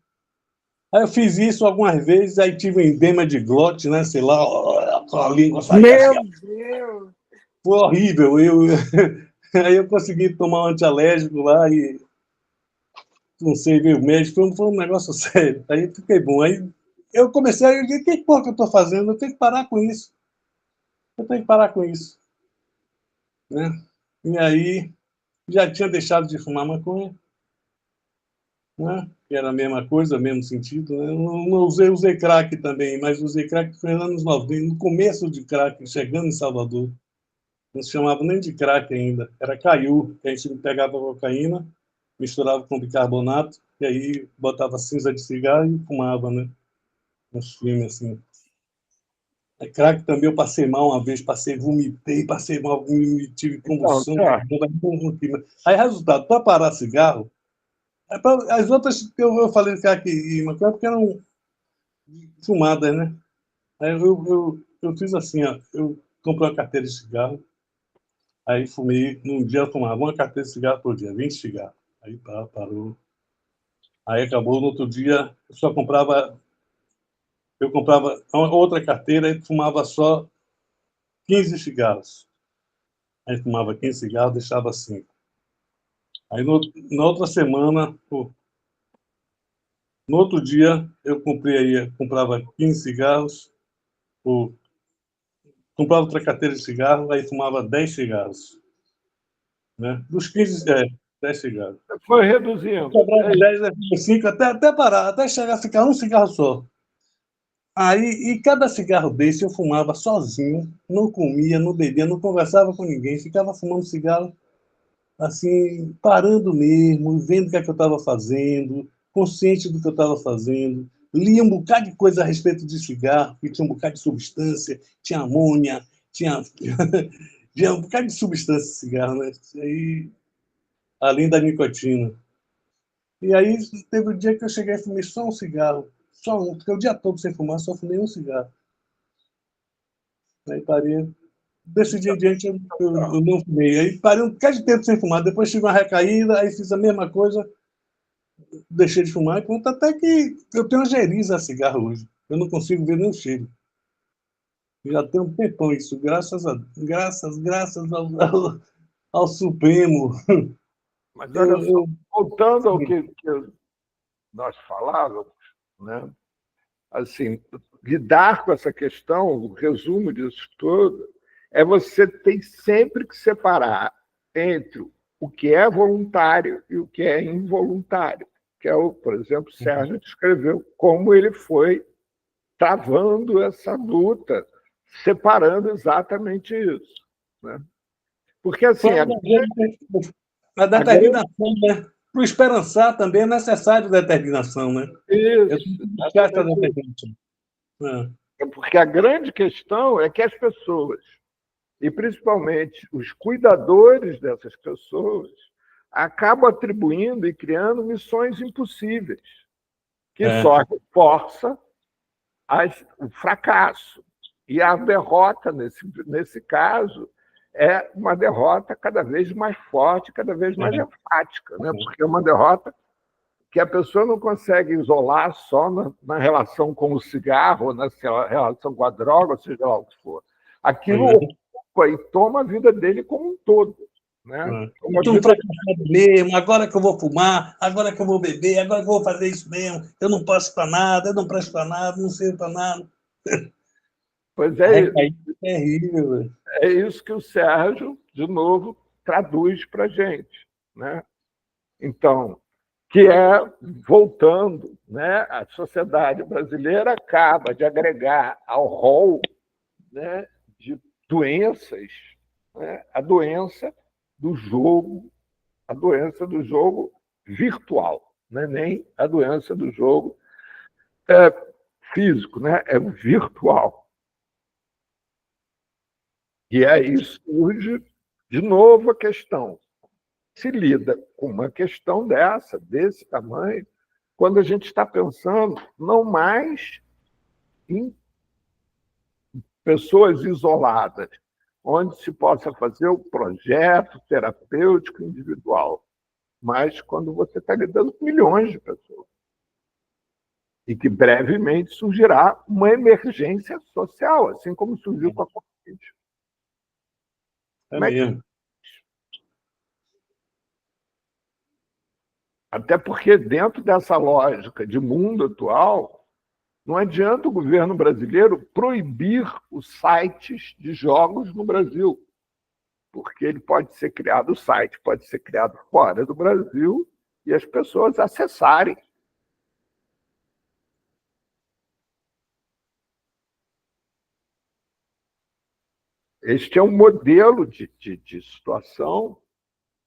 Aí eu fiz isso algumas vezes, aí tive um edema de glote, né? Sei lá, a língua saía assim. Meu Deus! Foi horrível. Aí eu consegui tomar um antialérgico lá e não sei, veio o médico, foi um negócio sério. Aí fiquei bom. Aí eu comecei a dizer, que porra que eu estou fazendo? Eu tenho que parar com isso. Eu tenho que parar com isso. Né? E aí já tinha deixado de fumar maconha, né? Que era a mesma coisa, o mesmo sentido. Né? Eu não usei crack também, mas usei crack nos anos 90, no começo de crack, chegando em Salvador. Não se chamava nem de crack ainda, era caiú, que a gente pegava cocaína, misturava com bicarbonato, e aí botava cinza de cigarro e fumava, né? Uns filmes assim. Crack também eu passei mal uma vez, vomitei, passei mal, tive então, convulsão. tá. Aí, resultado, para parar cigarro, as outras que eu falei de crack e maconha porque eram fumadas, né? Aí eu fiz assim, ó, eu comprei uma carteira de cigarro, aí fumei, num dia eu fumava uma carteira de cigarro por dia, 20 cigarros. Aí parou. Aí acabou, no outro dia eu comprava outra carteira e fumava só 15 cigarros. Aí fumava 15 cigarros, deixava 5. Aí na outra semana, no outro dia, eu comprava 15 cigarros, comprava outra carteira de cigarro, aí fumava 10 cigarros. Né? Dos 15, 10 cigarros. Foi reduzindo. Cobrava 10, 5, até parar, até chegar a ficar um cigarro só. Aí, e cada cigarro desse eu fumava sozinho, não comia, não bebia, não conversava com ninguém, ficava fumando cigarro assim, parando mesmo, vendo o que é que eu estava fazendo, consciente do que eu estava fazendo, lia um bocado de coisa a respeito de cigarro, que tinha um bocado de substância, tinha amônia, tinha, tinha um bocado de substância de cigarro, né? Aí, além da nicotina. E aí teve um dia que eu cheguei e fumei só um cigarro, só um, porque o dia todo sem fumar, só fumei um cigarro. Aí parei. Desse dia em diante eu não fumei. Aí parei um bocado de tempo sem fumar, depois tive uma recaída, aí fiz a mesma coisa, deixei de fumar, e conta até que eu tenho uma geriza a cigarro hoje. Eu não consigo ver nem o cheiro. Já tem um tempão isso, graças ao Supremo. Mas olha só, voltando ao Sim. que nós falávamos, né? Assim, lidar com essa questão, o resumo disso tudo, é você tem sempre que separar entre o que é voluntário e o que é involuntário, que é o, por exemplo, o Sérgio descreveu como ele foi travando essa luta, separando exatamente isso, né? Porque assim, A determinação, né? Para o esperançar também é necessário determinação, né? Eu tenho isso, que buscar essa determinação. porque a grande questão é que as pessoas, e principalmente os cuidadores dessas pessoas, acabam atribuindo e criando missões impossíveis, que só reforça o fracasso. E a derrota, nesse caso, é uma derrota cada vez mais forte, cada vez mais enfática, né? Porque é uma derrota que a pessoa não consegue isolar só na relação com o cigarro, ou na relação com a droga, ou seja lá o que for. Aquilo ocupa e toma a vida dele como um todo. Né? Estou fracassado mesmo, agora que eu vou fumar, agora que eu vou beber, agora que eu vou fazer isso mesmo, eu não posso para nada, eu não presto para nada, não sei para nada. Pois é, é terrível. É isso que o Sérgio, de novo, traduz para a gente. Né? Então, que é, voltando, né, a sociedade brasileira acaba de agregar ao rol, né, de doenças, né, a doença do jogo virtual, né, nem a doença do jogo físico, né, é virtual. E aí surge, de novo, a questão. Se lida com uma questão desse tamanho, quando a gente está pensando não mais em pessoas isoladas, onde se possa fazer o projeto terapêutico individual, mas quando você está lidando com milhões de pessoas. E que brevemente surgirá uma emergência social, assim como surgiu com a Covid. É mesmo. Até porque, dentro dessa lógica de mundo atual, não adianta o governo brasileiro proibir os sites de jogos no Brasil, porque ele pode ser criado, o site pode ser criado fora do Brasil e as pessoas acessarem. Este é um modelo de situação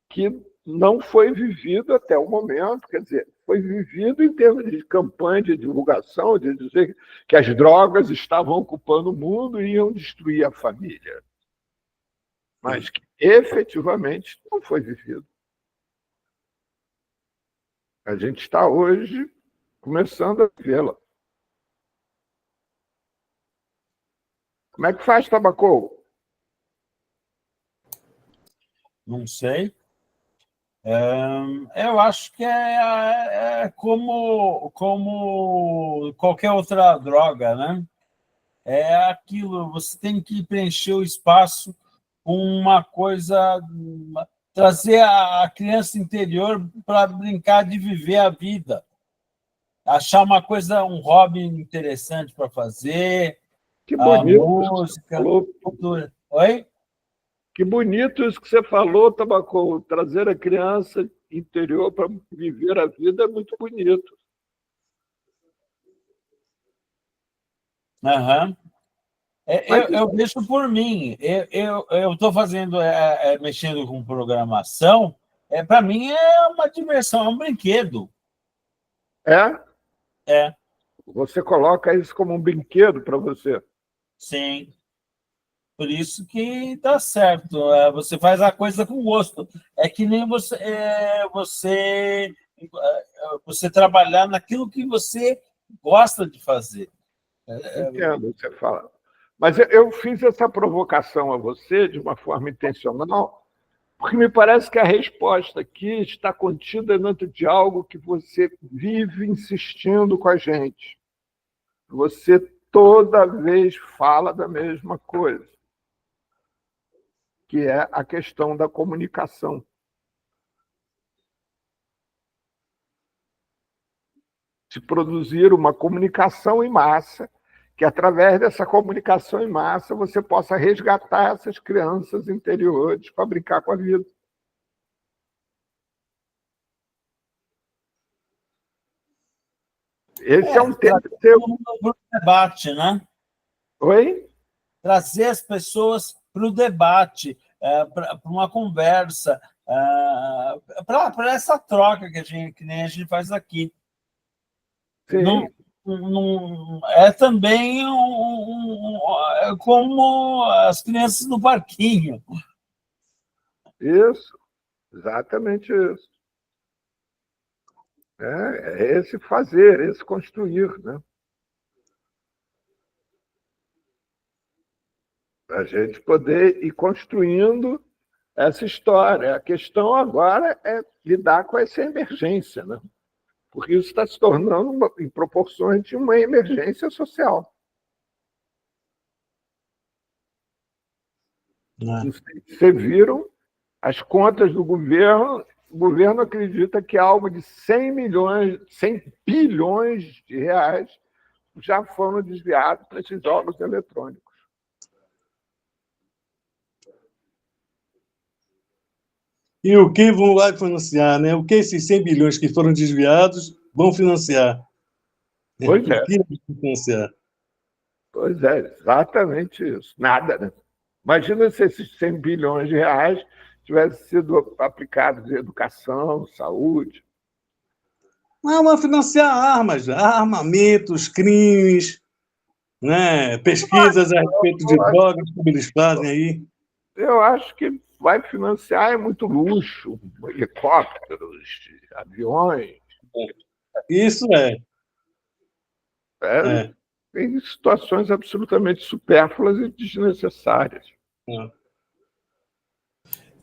que não foi vivido até o momento, quer dizer, foi vivido em termos de campanha de divulgação, de dizer que as drogas estavam ocupando o mundo e iam destruir a família. Mas que efetivamente não foi vivido. A gente está hoje começando a vê-la. Como é que faz, Tabacou? Não sei. Eu acho que é como qualquer outra droga, né? É aquilo, você tem que preencher o espaço com uma coisa, trazer a criança interior para brincar de viver a vida, achar uma coisa, um hobby interessante para fazer, Que a bonito música, cultura. Oi? Que bonito isso que você falou, Tabacou. Trazer a criança interior para viver a vida é muito bonito. Uhum. Eu vejo por mim. Eu estou fazendo, mexendo com programação. Para mim é uma diversão, é um brinquedo. É? Você coloca isso como um brinquedo para você? Sim. Por isso que dá certo. Você faz a coisa com gosto. É que nem você trabalhar naquilo que você gosta de fazer. Entendo o que você fala. Mas eu fiz essa provocação a você de uma forma intencional, porque me parece que a resposta aqui está contida dentro de algo que você vive insistindo com a gente. Você toda vez fala da mesma coisa, que é a questão da comunicação. Se produzir uma comunicação em massa, que através dessa comunicação em massa você possa resgatar essas crianças interiores para brincar com a vida. Esse é um tema seu. Para o debate, né? Oi? Trazer as pessoas para o debate, para uma conversa, para essa troca que nem a gente faz aqui. Sim. É também como as crianças no parquinho. Isso, exatamente isso. É esse fazer, esse construir, né? A gente poder ir construindo essa história. A questão agora é lidar com essa emergência, né? Porque isso está se tornando, em proporções de uma emergência social. Não sei se vocês viram as contas do governo. O governo acredita que algo de 100 bilhões de reais já foram desviados para esses jogos eletrônicos. E o que vão lá financiar, né? O que esses 100 bilhões que foram desviados vão financiar? Pois é. O que vão financiar? Pois é, exatamente isso. Nada, né? Imagina se esses 100 bilhões de reais tivessem sido aplicados em educação, saúde. Não, vão financiar armas, armamentos, crimes, né? Pesquisas a respeito de drogas, como eles fazem aí. Eu acho que vai financiar muito luxo, helicópteros, aviões. Isso Tem situações absolutamente supérfluas e desnecessárias.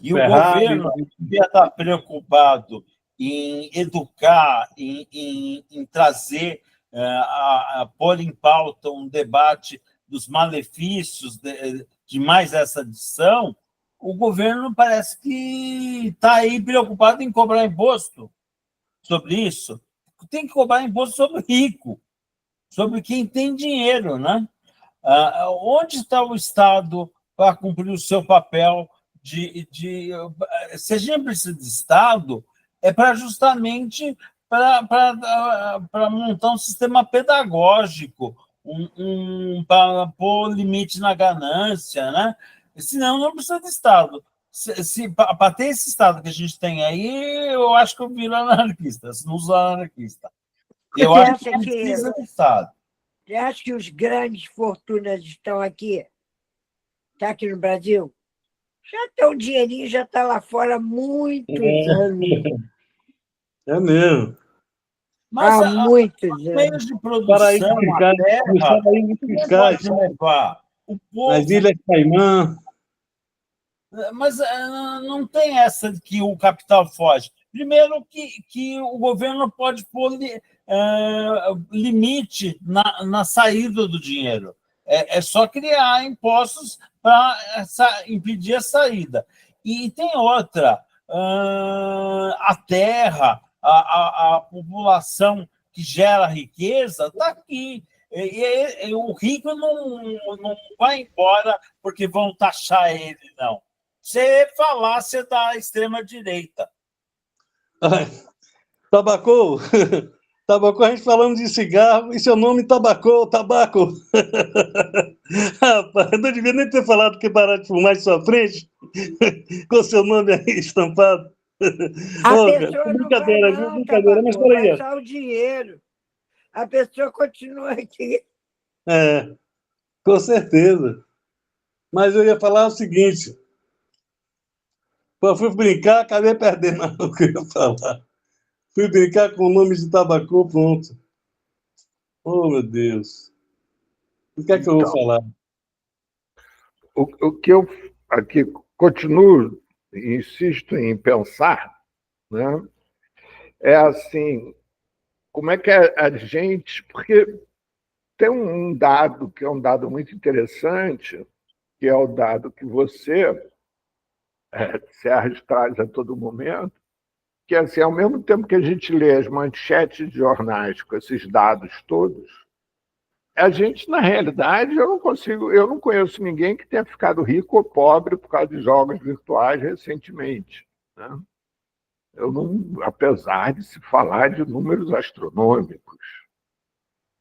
E o governo devia estar preocupado em educar, em trazer, a pôr em pauta um debate dos malefícios de mais essa adição. O governo parece que está aí preocupado em cobrar imposto sobre isso. Tem que cobrar imposto sobre o rico, sobre quem tem dinheiro, né? Onde está o Estado para cumprir o seu papel se a gente precisa de Estado, é para justamente para montar um sistema pedagógico, para pôr limite na ganância, né? Senão não precisa de Estado. Para ter esse Estado que a gente tem aí, eu acho que eu viro anarquista, não sou anarquista. Eu acho que precisa de Estado. Você acha que os grandes fortunas estão aqui? Está aqui no Brasil? Já tem um dinheirinho, já está lá fora há muitos anos. É mesmo. Mas há muitos os anos. meios de produção, a terra, ninguém pode levar. O povo... As Ilhas Caimã. Mas não tem essa de que o capital foge. Primeiro que o governo pode pôr limite na saída do dinheiro. É só criar impostos para impedir a saída. E tem outra, a terra, a população que gera riqueza está aqui. E o rico não vai embora porque vão taxar ele, não. Você é falácia da extrema-direita. Tabaco, a gente falando de cigarro, e seu nome tabaco. Rapaz, eu não devia nem ter falado que parar de fumar em sua frente, com seu nome aí estampado. Brincadeira, viu? Brincadeira, mas peraí. Vai só o dinheiro. A pessoa continua aqui. Com certeza. Mas eu ia falar o seguinte. Eu fui brincar, acabei perdendo o que eu ia falar. Fui brincar com o nome de tabaco, pronto. Oh, meu Deus. O que é que eu vou falar? O que eu aqui continuo, insisto em pensar, né, é assim, como é que a gente... Porque tem um dado que é um dado muito interessante, que é o dado que você, Sérgio, traz a todo momento, que assim, ao mesmo tempo que a gente lê as manchetes de jornais com esses dados todos, a gente, na realidade, eu não conheço ninguém que tenha ficado rico ou pobre por causa de jogos virtuais recentemente, né? Eu não, apesar de se falar de números astronômicos.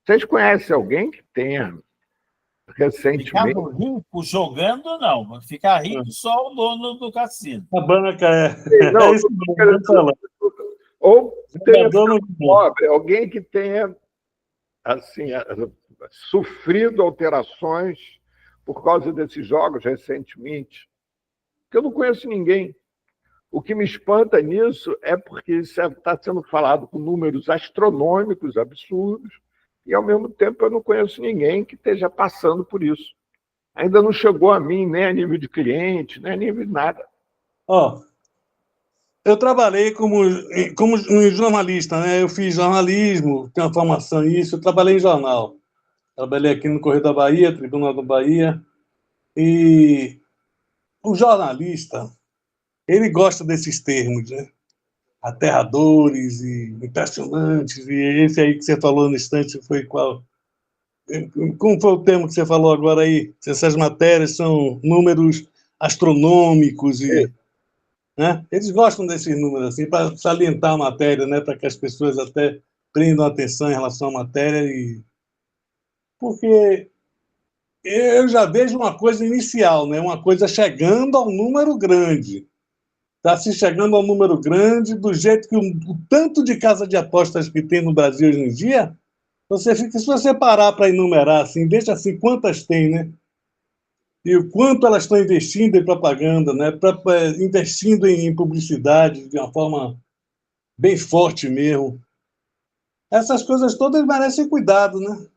Vocês conhecem alguém que tenha recentemente... Ficado rico jogando, não. Ficar rico só o dono do cassino. A banca Não, isso mesmo, ou tenha dono pobre, alguém que tenha assim, sofrido alterações por causa desses jogos recentemente. Porque eu não conheço ninguém. O que me espanta nisso é porque isso está sendo falado com números astronômicos, absurdos, e, ao mesmo tempo, eu não conheço ninguém que esteja passando por isso. Ainda não chegou a mim, nem a nível de cliente, nem a nível de nada. Eu trabalhei como um jornalista, né? Eu fiz jornalismo, tenho uma formação nisso, eu trabalhei em jornal. Trabalhei aqui no Correio da Bahia, Tribunal da Bahia, e o jornalista, ele gosta desses termos, né? Aterradores e impressionantes, e esse aí que você falou no instante foi qual? Como foi o termo que você falou agora aí? Se essas matérias são números astronômicos e... Né? Eles gostam desses números assim, para salientar a matéria, né? Para que as pessoas até prendam atenção em relação à matéria. Porque eu já vejo uma coisa inicial, né? Uma coisa chegando ao número grande. Está se chegando ao número grande, do jeito que o tanto de casa de apostas que tem no Brasil hoje em dia, se você parar para enumerar, assim, veja assim, quantas tem, né? E o quanto elas estão investindo em propaganda, né? Investindo em publicidade de uma forma bem forte mesmo. Essas coisas todas merecem cuidado, né?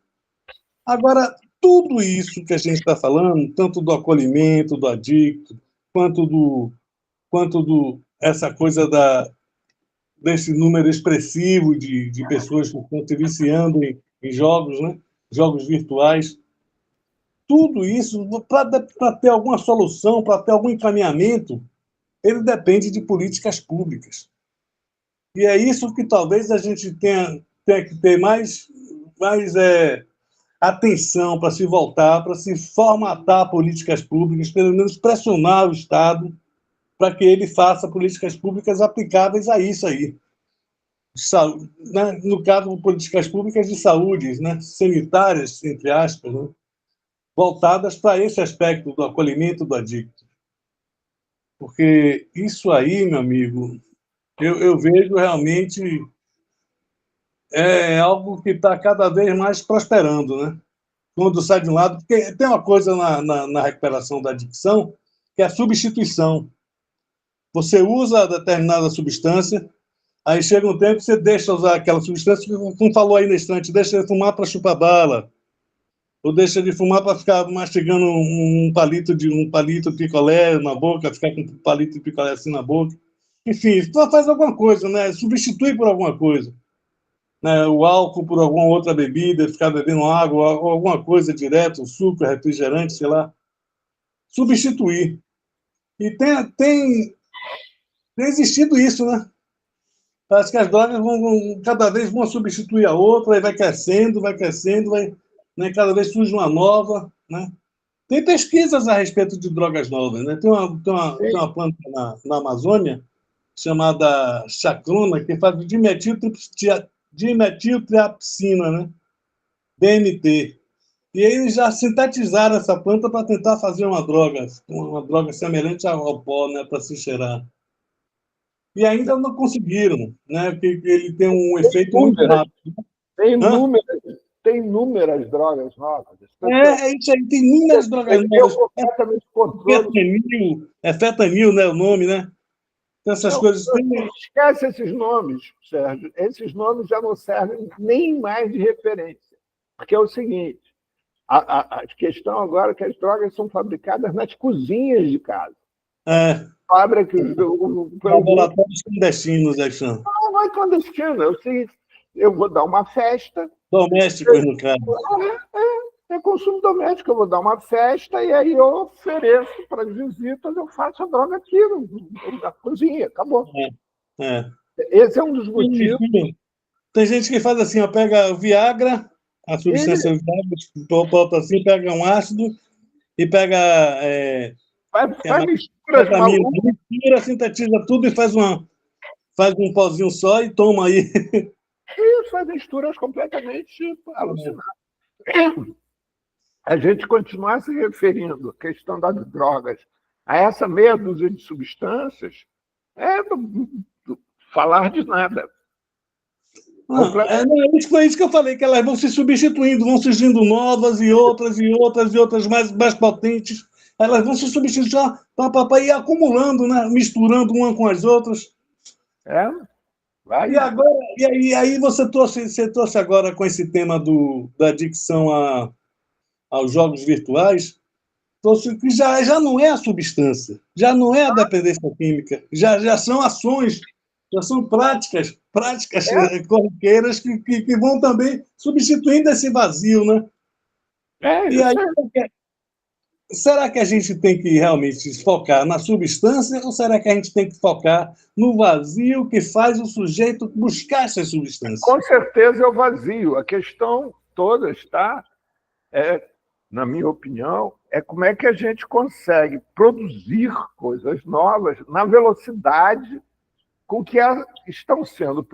Agora, tudo isso que a gente está falando, tanto do acolhimento, do adicto, quanto essa coisa desse número expressivo de pessoas que estão se viciando em jogos, né? Jogos virtuais, tudo isso, para ter alguma solução, para ter algum encaminhamento, ele depende de políticas públicas. E é isso que talvez a gente tenha que ter mais atenção para se voltar, para se formatar políticas públicas, pelo menos pressionar o Estado para que ele faça políticas públicas aplicáveis a isso aí. No caso, políticas públicas de saúde, né? Sanitárias, entre aspas, né? Voltadas para esse aspecto do acolhimento do adicto. Porque isso aí, meu amigo, eu vejo realmente algo que está cada vez mais prosperando, né? Quando sai de um lado, porque tem uma coisa na recuperação da adicção, que é a substituição. Você usa determinada substância, aí chega um tempo que você deixa usar aquela substância, como falou aí na estante, deixa de fumar para chupar bala, ou deixa de fumar para ficar mastigando um palito de picolé na boca, ficar com um palito de picolé assim na boca. Enfim, faz alguma coisa, né? Substitui por alguma coisa. Né? O álcool por alguma outra bebida, ficar bebendo água, ou alguma coisa direto, suco, refrigerante, sei lá. Substituir. E tem existido isso, né? Parece que as drogas cada vez vão substituir a outra, aí vai crescendo, né? Cada vez surge uma nova, né? Tem pesquisas a respeito de drogas novas, né? Tem uma planta na Amazônia chamada chacrona, que faz dimetiltripsina, né? DMT. E eles já sintetizaram essa planta para tentar fazer uma droga semelhante ao pó, né? Para se cheirar. E ainda não conseguiram, né? Porque ele tem um efeito muito rápido. Tem inúmeras drogas novas. É isso aí, tem inúmeras drogas novas. Fentanil, né? O nome, né? Essas coisas. Esquece esses nomes, Sérgio. Esses nomes já não servem nem mais de referência. Porque é o seguinte, a questão agora é que as drogas são fabricadas nas cozinhas de casa. Laboratórios clandestinos, Alexandre. Não é clandestino. É o seguinte, eu vou dar uma festa, Domésticos, no caso. É consumo doméstico. Eu vou dar uma festa e aí eu ofereço para as visitas, eu faço a droga aqui na cozinha, acabou. É. Esse é um dos motivos. Tem gente que faz assim, ó, pega o Viagra, a substância Viagra, bota assim, pega um ácido e pega Faz misturas malucas. mistura, sintetiza tudo e faz um pozinho só e toma aí. Isso, faz misturas completamente alucinadas. A gente continuar se referindo à questão das drogas a essa meia dúzia de substâncias é falar de nada. Foi isso que eu falei, que elas vão se substituindo, vão surgindo novas e outras mais potentes. Elas vão se substituindo e acumulando, né? Misturando uma com as outras. Vai. E aí você trouxe agora com esse tema da adicção aos jogos virtuais, trouxe que já não é a substância, já não é a dependência química, já são ações, já são práticas corriqueiras que vão também substituindo esse vazio, né? E aí, será que a gente tem que realmente focar na substância ou será que a gente tem que focar no vazio que faz o sujeito buscar essas substâncias? Com certeza é o vazio. A questão toda está, na minha opinião, é como é que a gente consegue produzir coisas novas na velocidade com que estão sendo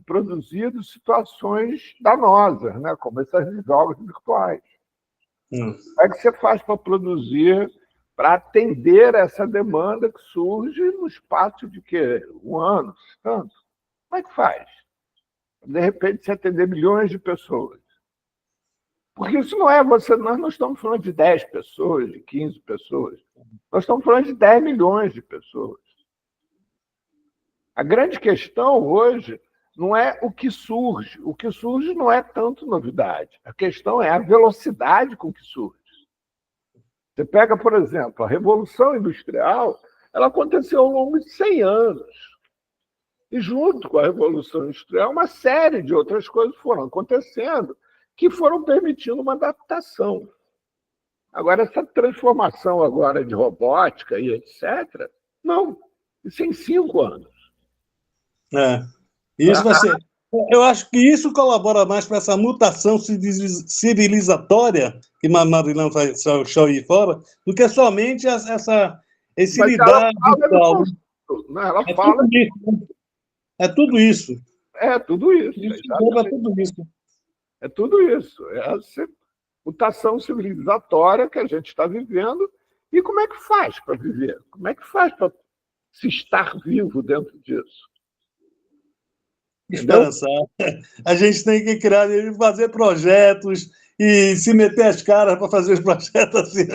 produzidas situações danosas, né? Como esses jogos virtuais. Como é que você faz para produzir, para atender essa demanda que surge no espaço de quê? Um ano, tanto? Como é que faz? De repente, você atender milhões de pessoas. Porque isso não é você. Nós não estamos falando de 10 pessoas, de 15 pessoas. Nós estamos falando de 10 milhões de pessoas. A grande questão hoje não é o que surge. O que surge não é tanto novidade. A questão é a velocidade com que surge. Você pega, por exemplo, a Revolução Industrial, ela aconteceu ao longo de 100 anos. E junto com a Revolução Industrial, uma série de outras coisas foram acontecendo que foram permitindo uma adaptação. Agora, essa transformação agora de robótica e etc., não. Isso em 5 anos. Isso vai ser. Eu acho que isso colabora mais para essa mutação civilizatória que Marilão faz aí fora, do que somente esse lidar virtual. Ela fala. É tudo isso. É tudo isso. É tudo isso. É essa mutação civilizatória que a gente está vivendo. E como é que faz para viver? Como é que faz para se estar vivo dentro disso? Esperançar. A gente tem que criar, fazer projetos e se meter as caras para fazer os projetos assim.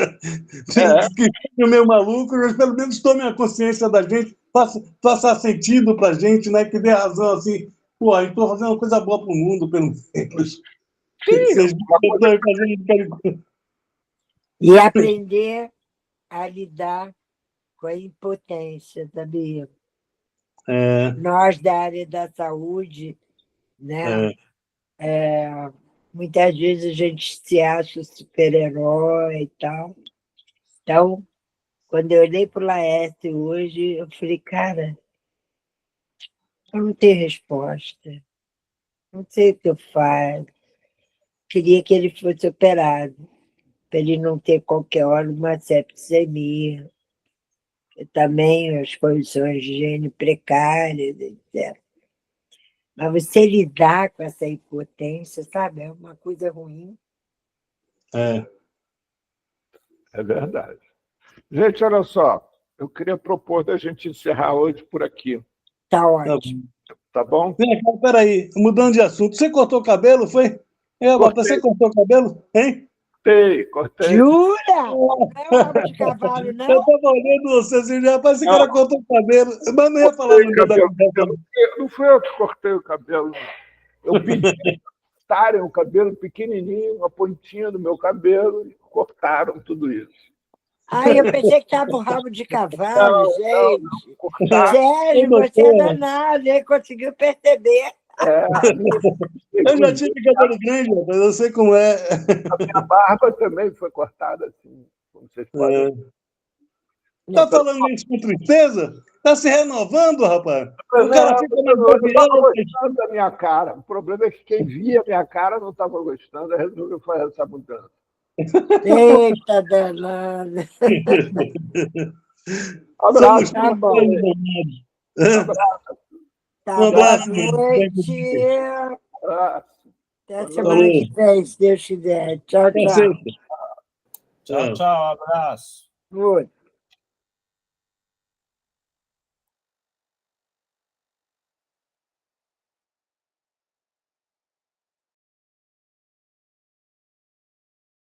Que é meio maluco, mas pelo menos tome a consciência da gente, faça sentido para a gente, né? Que dê razão assim. Pô, eu estou fazendo uma coisa boa para o mundo, pelo menos. E aprender a lidar com a impotência, sabia? Nós, da área da saúde, né? Muitas vezes a gente se acha super-herói e tal. Então, quando eu olhei para o Laércio hoje, eu falei, cara, eu não tenho resposta. Não sei o que eu faço. Queria que ele fosse operado, para ele não ter qualquer hora uma septicemia. Também as condições de higiene precárias, etc. Mas você lidar com essa impotência, sabe, é uma coisa ruim. É verdade. Gente, olha só, eu queria propor da gente encerrar hoje por aqui. Tá ótimo. Tá bom? Peraí, mudando de assunto, você cortou o cabelo, foi? Você cortou o cabelo, hein? Cortei. Jura? Não é rabo de cavalo, não? Eu estava olhando você assim, já parece que ela cortou o cabelo, mas não ia falar no meio da conversa. Não fui eu que cortei o cabelo. Eu pedi cortarem o cabelo pequenininho, uma pontinha do meu cabelo, e cortaram tudo isso. Ai, eu pensei que estava o rabo de cavalo, gente. Sérgio, você é danado, ele conseguiu perceber. Eu já tive cabelo grande, mas eu sei como é. A minha barba também foi cortada assim, como vocês podem. Tá falando isso com tristeza? Tá se renovando, rapaz? O cara fica Eu não mais estava gostando da minha cara. O problema é que quem via a minha cara não estava gostando, aí resolveu fazer essa mudança. Eita, danada. Abraço. Tá bom. Tá Um abraço. boa noite. Abraço. Até semana que vem, se Deus quiser. Tchau, tchau. Tchau. Tchau, abraço. Fui.